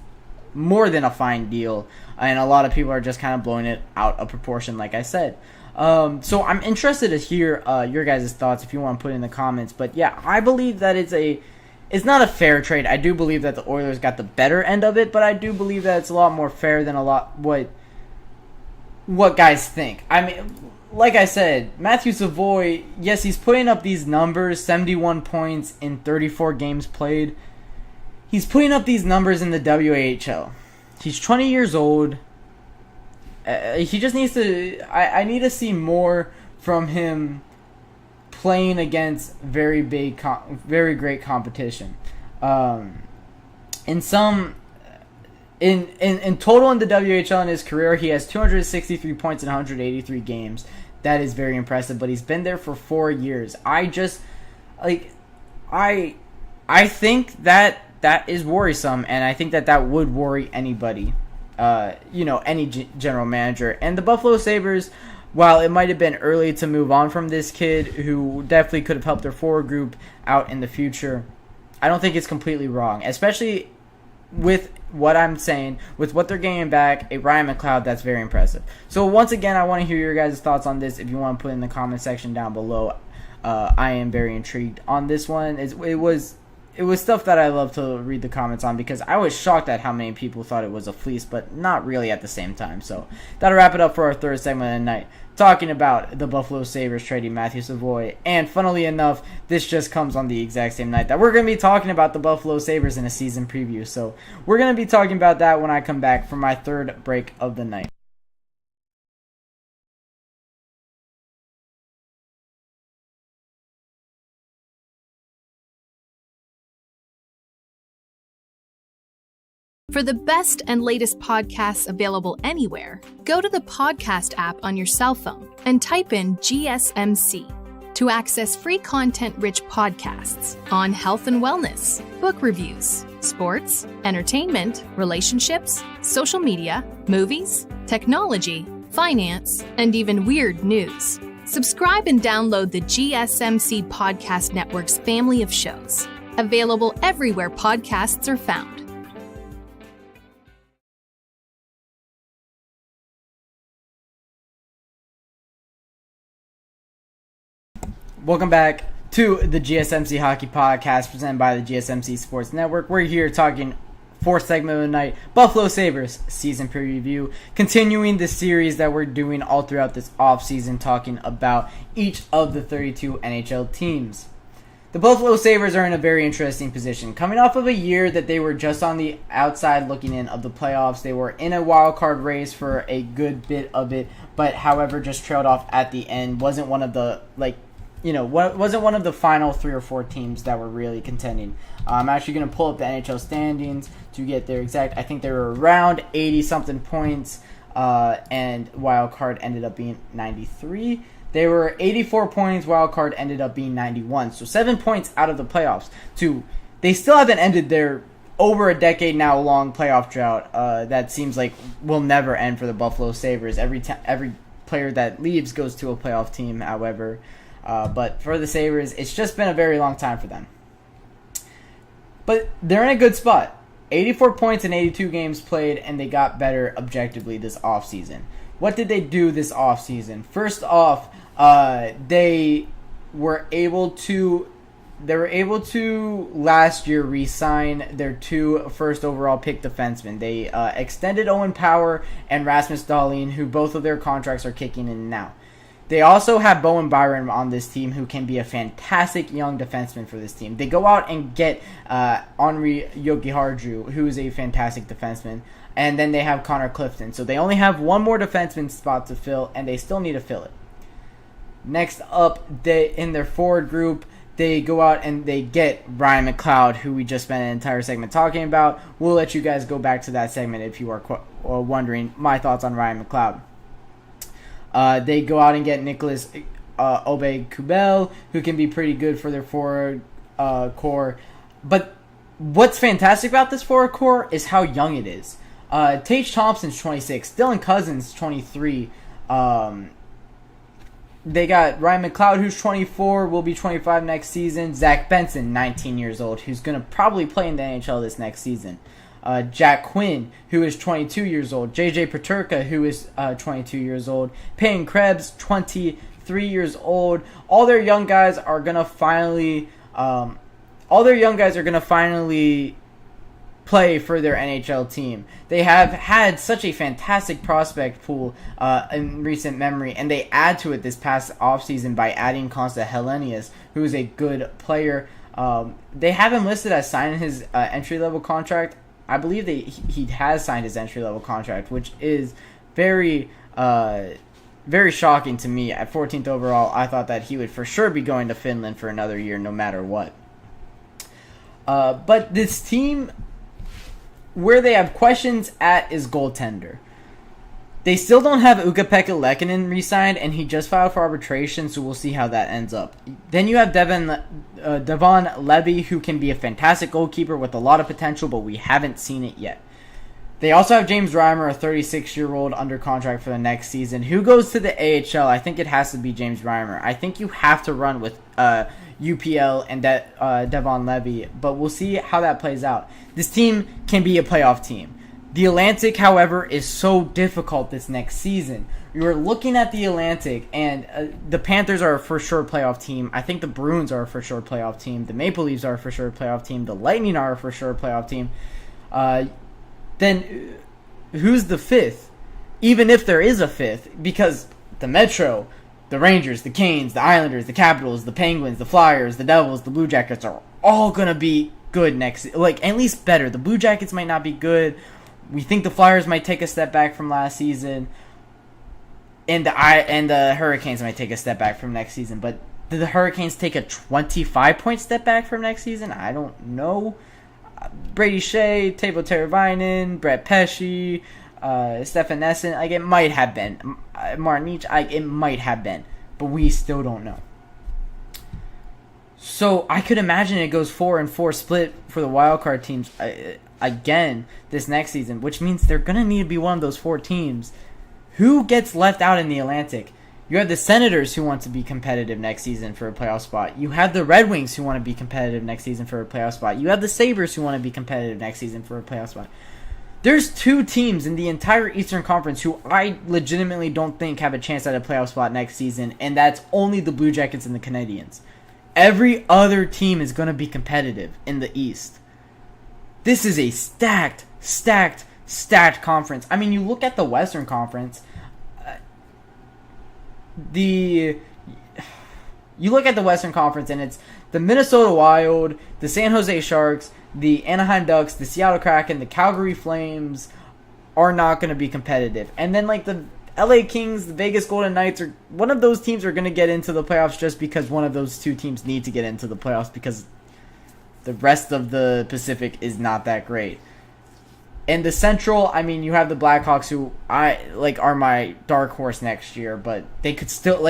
more than a fine deal, and a lot of people are just kind of blowing it out of proportion, like I said. So I'm interested to hear your guys' thoughts if you want to put in the comments. But yeah, I believe that it's not a fair trade. I do believe that the Oilers got the better end of it, but I do believe that it's a lot more fair than what guys think. I mean, like I said, Matthew Savoy, yes, he's putting up these numbers, 71 points in 34 games played. He's putting up these numbers in the WHL. He's 20 years old. He just needs to... I need to see more from him playing against very great competition. In total in the WHL in his career, he has 263 points in 183 games. That is very impressive, but he's been there for 4 years. I think that is worrisome, and I think that would worry anybody, any general manager. And the Buffalo Sabres, while it might have been early to move on from this kid who definitely could have helped their forward group out in the future, I don't think it's completely wrong, especially with what I'm saying, with what they're getting back, a Ryan McLeod, that's very impressive. So once again, I want to hear your guys' thoughts on this. If you want to put in the comment section down below, I am very intrigued on this one. It was stuff that I love to read the comments on, because I was shocked at how many people thought it was a fleece, but not really at the same time. So that'll wrap it up for our third segment of the night. talking about the Buffalo Sabres trading Matthew Savoy. And funnily enough, this just comes on the exact same night that we're going to be talking about the Buffalo Sabres in a season preview. So we're going to be talking about that when I come back for my third break of the night. For the best and latest podcasts available anywhere, go to the podcast app on your cell phone and type in GSMC to access free content-rich podcasts on health and wellness, book reviews, sports, entertainment, relationships, social media, movies, technology, finance, and even weird news. Subscribe and download the GSMC Podcast Network's family of shows, available everywhere podcasts are found. Welcome back to the GSMC Hockey Podcast presented by the GSMC Sports Network. We're here talking fourth segment of the night, Buffalo Sabres season preview, continuing the series that we're doing all throughout this offseason, talking about each of the 32 NHL teams. The Buffalo Sabres are in a very interesting position. Coming off of a year that they were just on the outside looking in of the playoffs, they were in a wild card race for a good bit of it, but however just trailed off at the end. Wasn't one of the wasn't one of the final 3 or 4 teams that were really contending. I'm actually going to pull up the NHL standings to get their exact. I think they were around 80-something points, and wild card ended up being 93. They were 84 points, wild card ended up being 91. So 7 points out of the playoffs. They still haven't ended their over a decade now long playoff drought that seems like will never end for the Buffalo Sabres. Every player that leaves goes to a playoff team, however. But for the Sabres, it's just been a very long time for them. But they're in a good spot. 84 points in 82 games played, and they got better objectively this offseason. What did they do this offseason? First off, they were able to last year re-sign their 2 first overall pick defensemen. They extended Owen Power and Rasmus Dahlin, who both of their contracts are kicking in now. They also have Bowen Byram on this team, who can be a fantastic young defenseman for this team. They go out and get Henri Jokiharju, who is a fantastic defenseman, and then they have Connor Clifton. So they only have one more defenseman spot to fill, and they still need to fill it. Next up, in their forward group, they go out and they get Ryan McLeod, who we just spent an entire segment talking about. We'll let you guys go back to that segment if you are wondering my thoughts on Ryan McLeod. They go out and get Nicholas Aube-Kubel, who can be pretty good for their forward core. But what's fantastic about this forward core is how young it is. Tage Thompson's 26, Dylan Cousins 23. They got Ryan McLeod, who's 24, will be 25 next season. Zach Benson, 19 years old, who's going to probably play in the NHL this next season. Jack Quinn, who is 22 years old. JJ Peterka, who is 22 years old. Payne Krebs, 23 years old. All their young guys are gonna finally play for their NHL team. They have had such a fantastic prospect pool in recent memory, and they add to it this past offseason by adding Konsta Helenius, who is a good player. They have him listed as signing his entry-level contract. I believe he has signed his entry-level contract, which is very shocking to me. At 14th overall, I thought that he would for sure be going to Finland for another year no matter what. But this team, where they have questions at is goaltender. They still don't have Ukko-Pekka Lehkonen re-signed, and he just filed for arbitration, so we'll see how that ends up. Then you have Devon Levy, who can be a fantastic goalkeeper with a lot of potential, but we haven't seen it yet. They also have James Reimer, a 36-year-old under contract for the next season. Who goes to the AHL? I think it has to be James Reimer. I think you have to run with UPL and Devon Levy, but we'll see how that plays out. This team can be a playoff team. The Atlantic, however, is so difficult this next season. You're looking at the Atlantic, and the Panthers are a for sure playoff team. I think the Bruins are a for sure playoff team. The Maple Leafs are a for sure playoff team. The Lightning are a for sure playoff team. Then who's the fifth? Even if there is a fifth, because the Metro, the Rangers, the Canes, the Islanders, the Capitals, the Penguins, the Flyers, the Devils, the Blue Jackets are all going to be good next, like at least better. The Blue Jackets might not be good. We think the Flyers might take a step back from last season, and the Hurricanes might take a step back from next season. But did the Hurricanes take a 25-point step back from next season? I don't know. Brady Shea, Teuvo Teravainen, Brett Pesce, Stefan Nesson, like it might have been. Martin, it might have been, but we still don't know. So I could imagine it goes 4-4 split for the wildcard teams again this next season, which means they're going to need to be one of those 4 teams. Who gets left out in the Atlantic? You have the Senators who want to be competitive next season for a playoff spot. You have the Red Wings who want to be competitive next season for a playoff spot. You have the Sabres who want to be competitive next season for a playoff spot. There's 2 teams in the entire Eastern Conference who I legitimately don't think have a chance at a playoff spot next season, and that's only the Blue Jackets and the Canadiens. Every other team is going to be competitive in the East. This is a stacked conference. I mean, you look at the Western Conference. You look at the Western Conference, and it's the Minnesota Wild, the San Jose Sharks, the Anaheim Ducks, the Seattle Kraken, the Calgary Flames are not going to be competitive. And then, like, the LA Kings, the Vegas Golden Knights, are one of those teams are going to get into the playoffs just because one of those 2 teams need to get into the playoffs because the rest of the Pacific is not that great. In the Central, I mean, you have the Blackhawks who are my dark horse next year, but they could still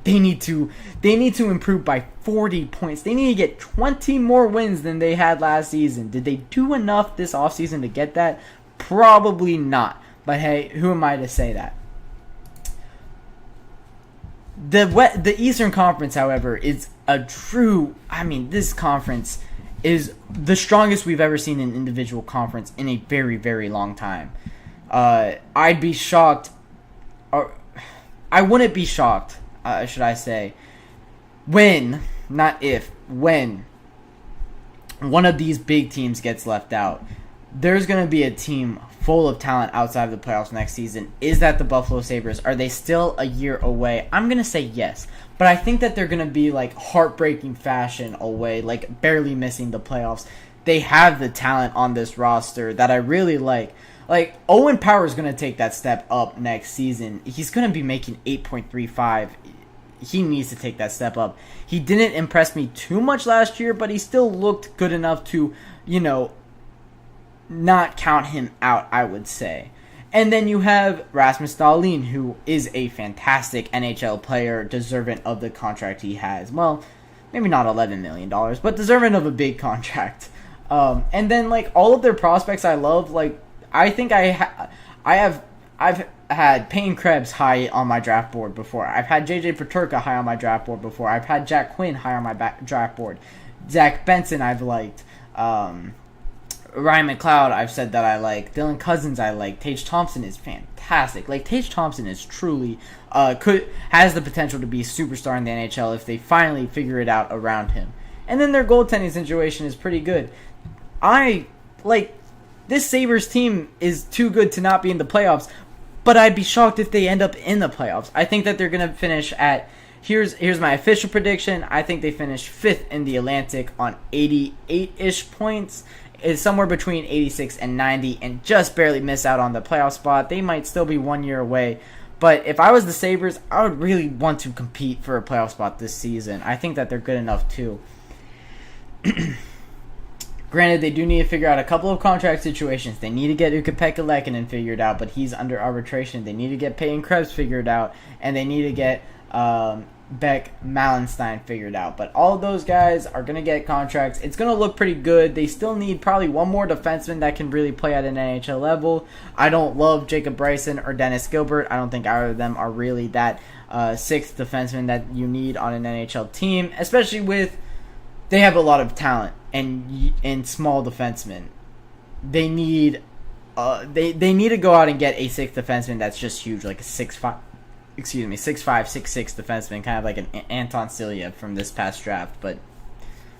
they need to improve by 40 points. They need to get 20 more wins than they had last season. Did they do enough this offseason to get that? Probably not. But hey, who am I to say that? The Eastern Conference, however, is this conference is the strongest we've ever seen an individual conference in a very, very long time. I'd be shocked, or I wouldn't be shocked, should I say, when, not if, when one of these big teams gets left out. There's going to be a team full of talent outside of the playoffs next season. Is that the Buffalo Sabres? Are they still a year away? I'm going to say yes. But I think that they're going to be like heartbreaking fashion away, like barely missing the playoffs. They have the talent on this roster that I really like. Like, Owen Power is going to take that step up next season. He's going to be making 8.35. He needs to take that step up. He didn't impress me too much last year, but he still looked good enough to, not count him out, I would say. And then you have Rasmus Dahlin, who is a fantastic NHL player, deserving of the contract he has. Well, maybe not $11 million, but deserving of a big contract. And then, like, all of their prospects I love. Like, I think I've had Payne Krebs high on my draft board before. I've had JJ Peterka high on my draft board before. I've had Jack Quinn high on my draft board. Zach Benson I've liked. Ryan McLeod, I've said that I like. Dylan Cousins, I like. Tage Thompson is fantastic. Like, Tage Thompson is truly has the potential to be a superstar in the NHL if they finally figure it out around him. And then their goaltending situation is pretty good. This Sabres team is too good to not be in the playoffs, but I'd be shocked if they end up in the playoffs. I think that they're going to finish at, here's my official prediction, I think they finish 5th in the Atlantic on 88-ish points. Is somewhere between 86 and 90 and just barely miss out on the playoff spot. They might still be 1 year away. But if I was the Sabres, I would really want to compete for a playoff spot this season. I think that they're good enough too. Granted, they do need to figure out a couple of contract situations. They need to get Ukko-Pekka Lehkonen figured out, but he's under arbitration. They need to get Payne Krebs figured out, and they need to get Beck Malenstein figured out. But all of those guys are going to get contracts. It's going to look pretty good. They still need probably one more defenseman that can really play at an NHL level. I don't love Jacob Bryson or Dennis Gilbert. I don't think either of them are really that sixth defenseman that you need on an NHL team, especially with they have a lot of talent and small defensemen. They need they need to go out and get a sixth defenseman that's just huge, like a 6'5", 6'6" defenseman, kind of like an Anton Silya from this past draft. But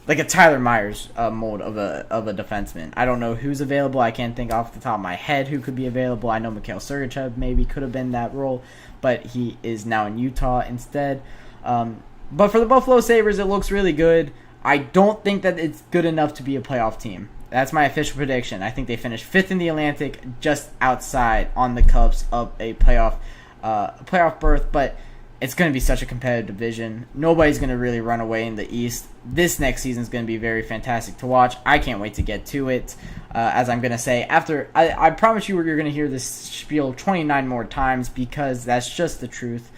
like a Tyler Myers mold of a defenseman. I don't know who's available. I can't think off the top of my head who could be available. I know Mikhail Sergachev maybe could have been that role, but he is now in Utah instead. But for the Buffalo Sabres, it looks really good. I don't think that it's good enough to be a playoff team. That's my official prediction. I think they finished 5th in the Atlantic, just outside on the cusp of a playoff berth, but it's going to be such a competitive division. Nobody's going to really run away in the East. This next season is going to be very fantastic to watch. I can't wait to get to it. As I'm going to say, after I promise you you're going to hear this spiel 29 more times because that's just the truth.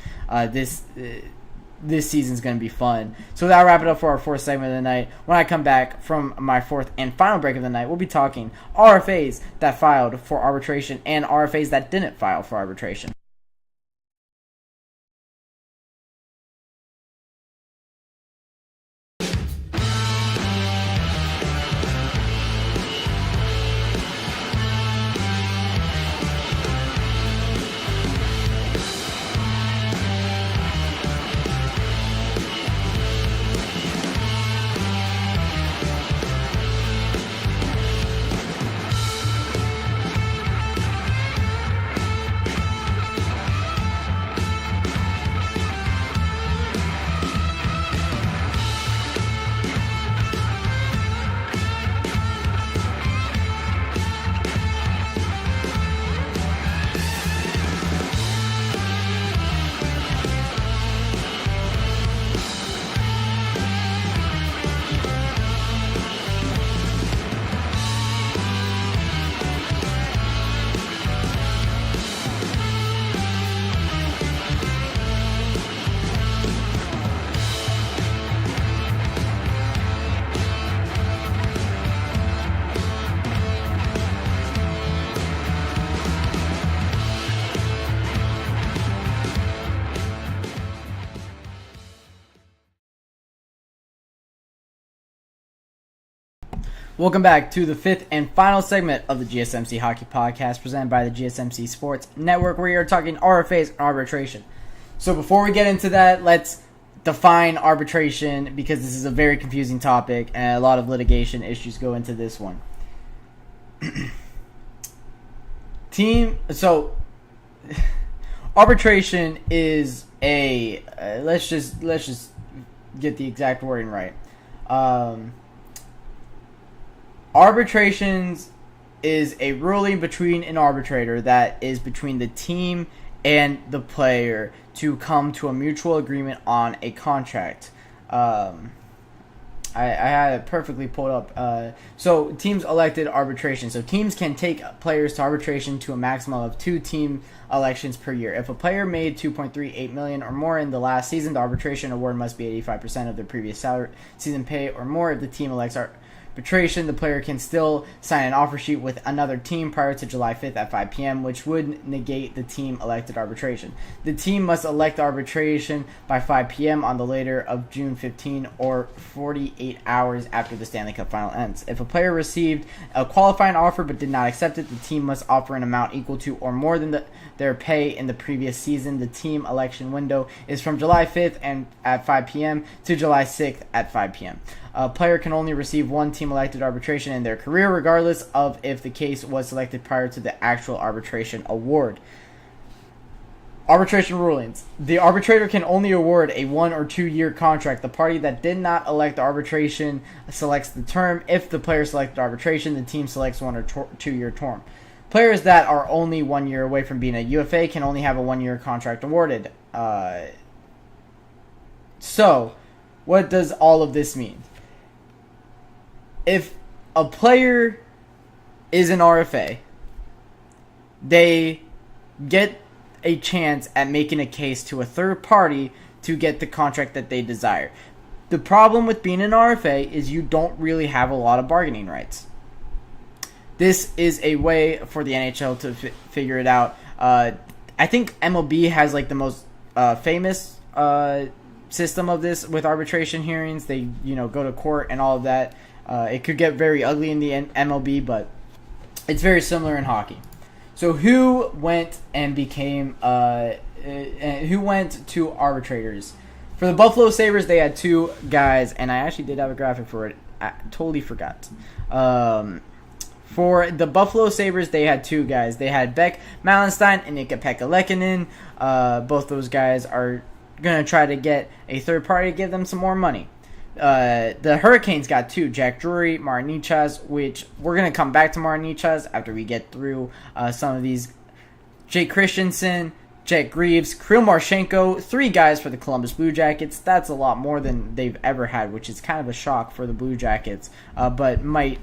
This season is going to be fun. So that'll wrap it up for our 4th segment of the night. When I come back from my 4th and final break of the night, we'll be talking RFAs that filed for arbitration and RFAs that didn't file for arbitration. Welcome back to the 5th and final segment of the GSMC Hockey Podcast presented by the GSMC Sports Network, where we are talking RFAs and arbitration. So before we get into that, let's define arbitration because this is a very confusing topic and a lot of litigation issues go into this one. Arbitration is a let's just get the exact wording right. Arbitrations is a ruling between an arbitrator that is between the team and the player to come to a mutual agreement on a contract. I had it perfectly pulled up. So teams elected arbitration. So teams can take players to arbitration to a maximum of 2 team elections per year. If a player made $2.38 million or more in the last season, the arbitration award must be 85% of their previous salary, season pay or more. If the team elects arbitration, the player can still sign an offer sheet with another team prior to July 5th at 5 p.m., which would negate the team elected arbitration. The team must elect arbitration by 5 p.m. on the later of June 15 or 48 hours after the Stanley Cup final ends. If a player received a qualifying offer but did not accept it, the team must offer an amount equal to or more than their pay in the previous season. The team election window is from July 5th and at 5 p.m. to July 6th at 5 p.m. A player can only receive one team-elected arbitration in their career, regardless of if the case was selected prior to the actual arbitration award. Arbitration rulings. The arbitrator can only award a 1 or 2 year contract. The party that did not elect arbitration selects the term. If the player selected arbitration, the team selects 1 or 2 year term. Players that are only 1 year away from being a UFA can only have a 1 year contract awarded. So, what does all of this mean? If a player is an RFA, they get a chance at making a case to a third party to get the contract that they desire. The problem with being an RFA is you don't really have a lot of bargaining rights. This is a way for the NHL to figure it out. I think MLB has like the most famous system of this with arbitration hearings. They go to court and all of that. It could get very ugly in the MLB, but it's very similar in hockey. So who went and became who went to arbitrators For the Buffalo Sabres, they had 2 guys, and I actually did have a graphic for it. I totally forgot. For the Buffalo Sabres, they had 2 guys. They had Beck Malenstein and Ika-Pekka Lehkonen. Both those guys are going to try to get a third party to give them some more money. The Hurricanes got 2, Jack Drury, Martin Necas, which we're going to come back to Martin Necas after we get through some of these. Jake Christensen, Jack Greaves, Kirill Marchenko, 3 guys for the Columbus Blue Jackets. That's a lot more than they've ever had, which is kind of a shock for the Blue Jackets, but might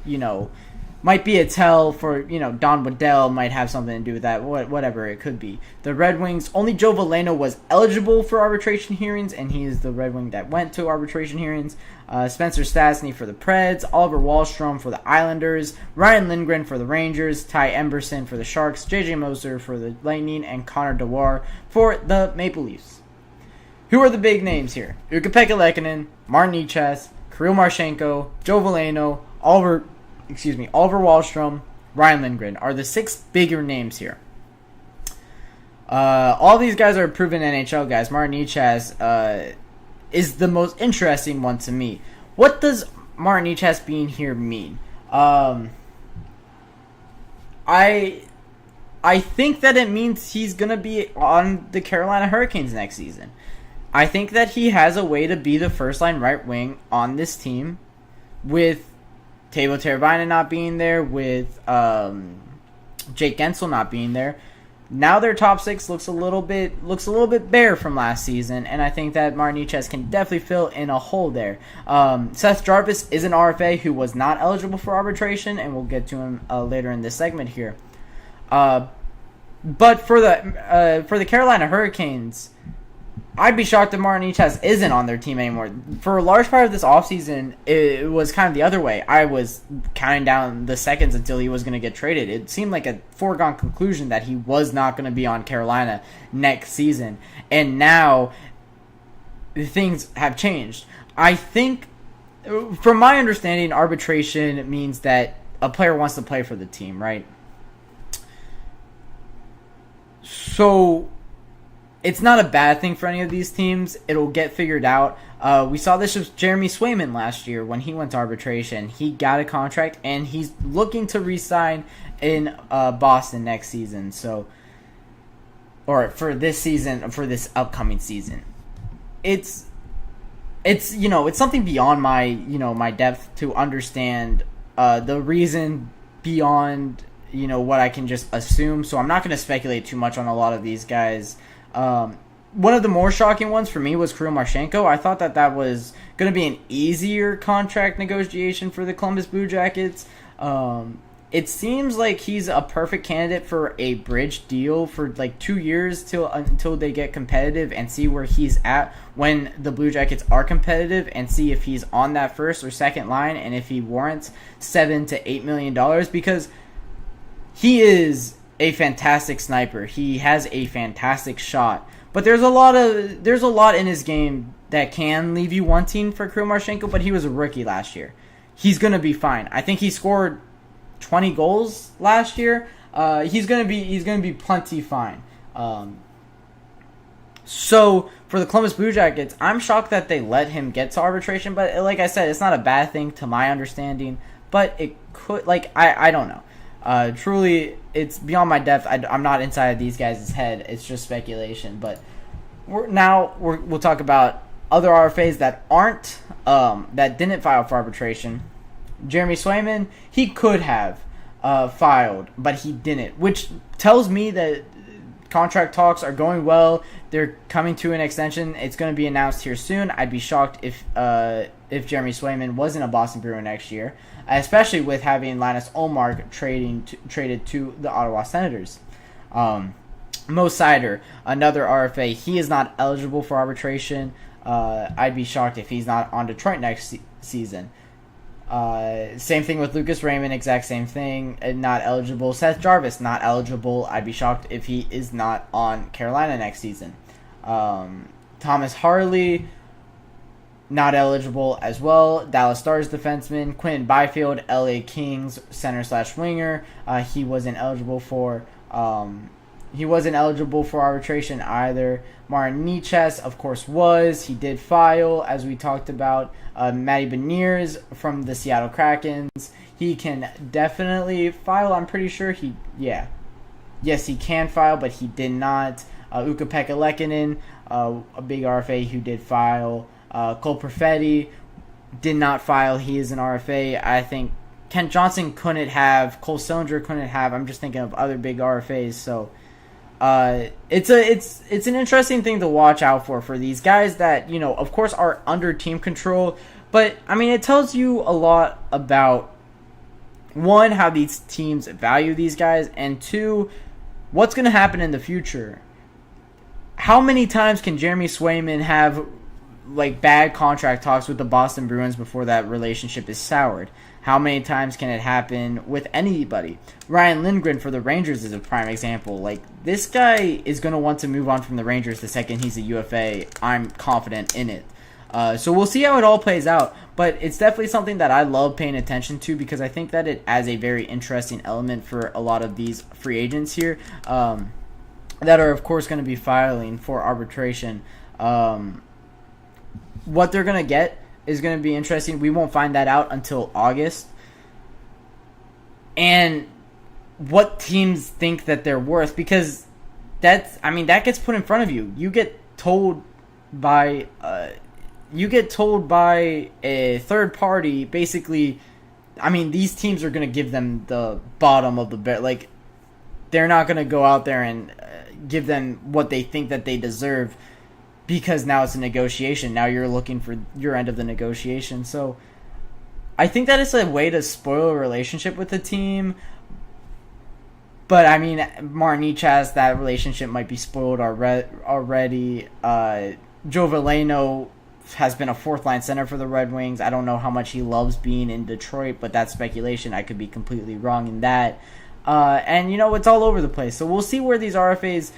be a tell for, Don Waddell might have something to do with that, whatever it could be. The Red Wings, only Joe Veleno was eligible for arbitration hearings, and he is the Red Wing that went to arbitration hearings. Spencer Stastny for the Preds, Oliver Wahlstrom for the Islanders, Ryan Lindgren for the Rangers, Ty Emberson for the Sharks, JJ Moser for the Lightning, and Connor Dewar for the Maple Leafs. Who are the big names here? Ika-Pekka Lehkonen, Martin Necas, Kirill Marchenko, Joe Veleno, Oliver Wahlstrom, Ryan Lindgren are the 6 bigger names here. All these guys are proven NHL guys. Martin Necas is the most interesting one to me. What does Martin Necas being here mean? I think that it means he's going to be on the Carolina Hurricanes next season. I think that he has a way to be the first-line right wing on this team with Teuvo Teravainen not being there, with Jake Gensel not being there. Now their top 6 looks a little bit bare from last season, and I think that Martin Necas can definitely fill in a hole there. Seth Jarvis is an RFA who was not eligible for arbitration, and we'll get to him later in this segment here. But for the Carolina Hurricanes, I'd be shocked if Martin Necas isn't on their team anymore. For a large part of this offseason, it was kind of the other way. I was counting down the seconds until he was going to get traded. It seemed like a foregone conclusion that he was not going to be on Carolina next season. And now, things have changed. I think, from my understanding, arbitration means that a player wants to play for the team, right? So it's not a bad thing for any of these teams. It'll get figured out. We saw this with Jeremy Swayman last year when he went to arbitration. He got a contract, and he's looking to re-sign in Boston next season. Or for this season, for this upcoming season. It's something beyond my depth to understand the reason beyond what I can just assume. So I'm not going to speculate too much on a lot of these guys. One of the more shocking ones for me was Kirill Marchenko. I thought that was going to be an easier contract negotiation for the Columbus Blue Jackets. It seems like he's a perfect candidate for a bridge deal for like 2 years until they get competitive and see where he's at when the Blue Jackets are competitive and see if he's on that first or second line and if he warrants $7 to $8 million, because he is a fantastic sniper. He has a fantastic shot, but there's a lot in his game that can leave you wanting for Kirill Marchenko. But he was a rookie last year. He's gonna be fine. I think he scored 20 goals last year. He's gonna be plenty fine. So for the Columbus Blue Jackets, I'm shocked that they let him get to arbitration. But like I said, it's not a bad thing to my understanding. But it could, I don't know. Truly, it's beyond my depth. I'm not inside of these guys' head. It's just speculation. But we'll talk about other RFAs that didn't file for arbitration. Jeremy Swayman, he could have filed, but he didn't, which tells me that contract talks are going well. They're coming to an extension. It's going to be announced here soon. I'd be shocked if Jeremy Swayman wasn't a Boston Bruin next year, especially with having Linus Ullmark traded to the Ottawa Senators. Mo Seider, another RFA, he is not eligible for arbitration. I'd be shocked if he's not on Detroit next season. Same thing with Lucas Raymond, exact same thing, not eligible. Seth Jarvis, not eligible. I'd be shocked if he is not on Carolina next season. Thomas Harley, not eligible as well. Dallas Stars defenseman. Quentin Byfield, LA Kings center/winger. He wasn't eligible for he wasn't eligible for arbitration either. Martin Necas, of course, was. He did file, as we talked about. Matty Beniers from the Seattle Krakens. He can definitely file. I'm pretty sure yes, he can file, but he did not. Ukko-Pekka Lehkonen, a big RFA who did file. Cole Perfetti did not file. He is an RFA. I think Kent Johnson couldn't have. Cole Sillinger couldn't have. I'm just thinking of other big RFAs. So it's an interesting thing to watch out for these guys that, you know, of course are under team control. But, I mean, it tells you a lot about, one, how these teams value these guys, and two, what's going to happen in the future. How many times can Jeremy Swayman have like bad contract talks with the Boston Bruins before that relationship is soured? How many times can it happen with anybody? Ryan Lindgren for the Rangers is a prime example. Like, this guy is going to want to move on from the Rangers the second he's a UFA. I'm confident in it. So we'll see how it all plays out. But it's definitely something that I love paying attention to because I think that it adds a very interesting element for a lot of these free agents here that are, of course, going to be filing for arbitration. What they're going to get is going to be interesting. We won't find that out until August. And what teams think that they're worth, because that gets put in front of you. You get told by a third party, basically. I mean, these teams are going to give them the bottom of the barrel. Like, they're not going to go out there and give them what they think that they deserve, because now it's a negotiation. Now you're looking for your end of the negotiation. So I think that it's a way to spoil a relationship with the team. But, I mean, Martin Necas, that relationship might be spoiled already. Joe Veleno has been a fourth-line center for the Red Wings. I don't know how much he loves being in Detroit, but that's speculation. I could be completely wrong in that. And, you know, it's all over the place. So we'll see where these RFAs,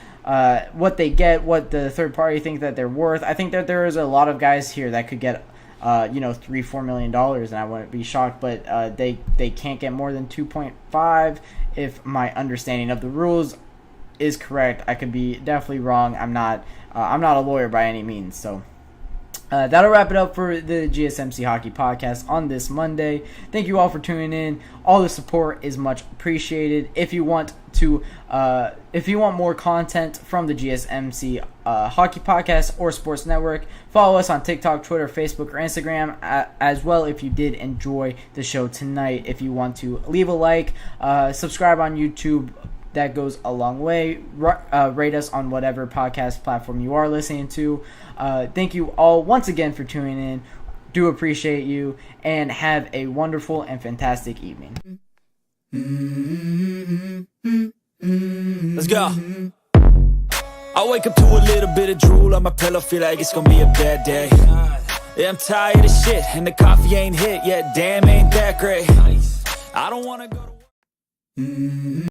what they get, what the third party think that they're worth. I think that there is a lot of guys here that could get, $3-4 million, and I wouldn't be shocked. But they can't get more than 2.5 if my understanding of the rules is correct. I could be definitely wrong. I'm not a lawyer by any means. So that'll wrap it up for the GSMC Hockey Podcast on this Monday. Thank you all for tuning in. All the support is much appreciated. If you want more content from the GSMC Hockey Podcast or Sports Network, follow us on TikTok, Twitter, Facebook, or Instagram as well. If you did enjoy the show tonight, if you want to leave a like, subscribe on YouTube, that goes a long way. Rate us on whatever podcast platform you are listening to. Thank you all once again for tuning in. Do appreciate you, and have a wonderful and fantastic evening. Let's go. I wake up to a little bit of drool on my pillow, feel like it's gonna be a bad day. Yeah, I'm tired of shit, and the coffee ain't hit yet. Damn, ain't that great. I don't wanna go to work.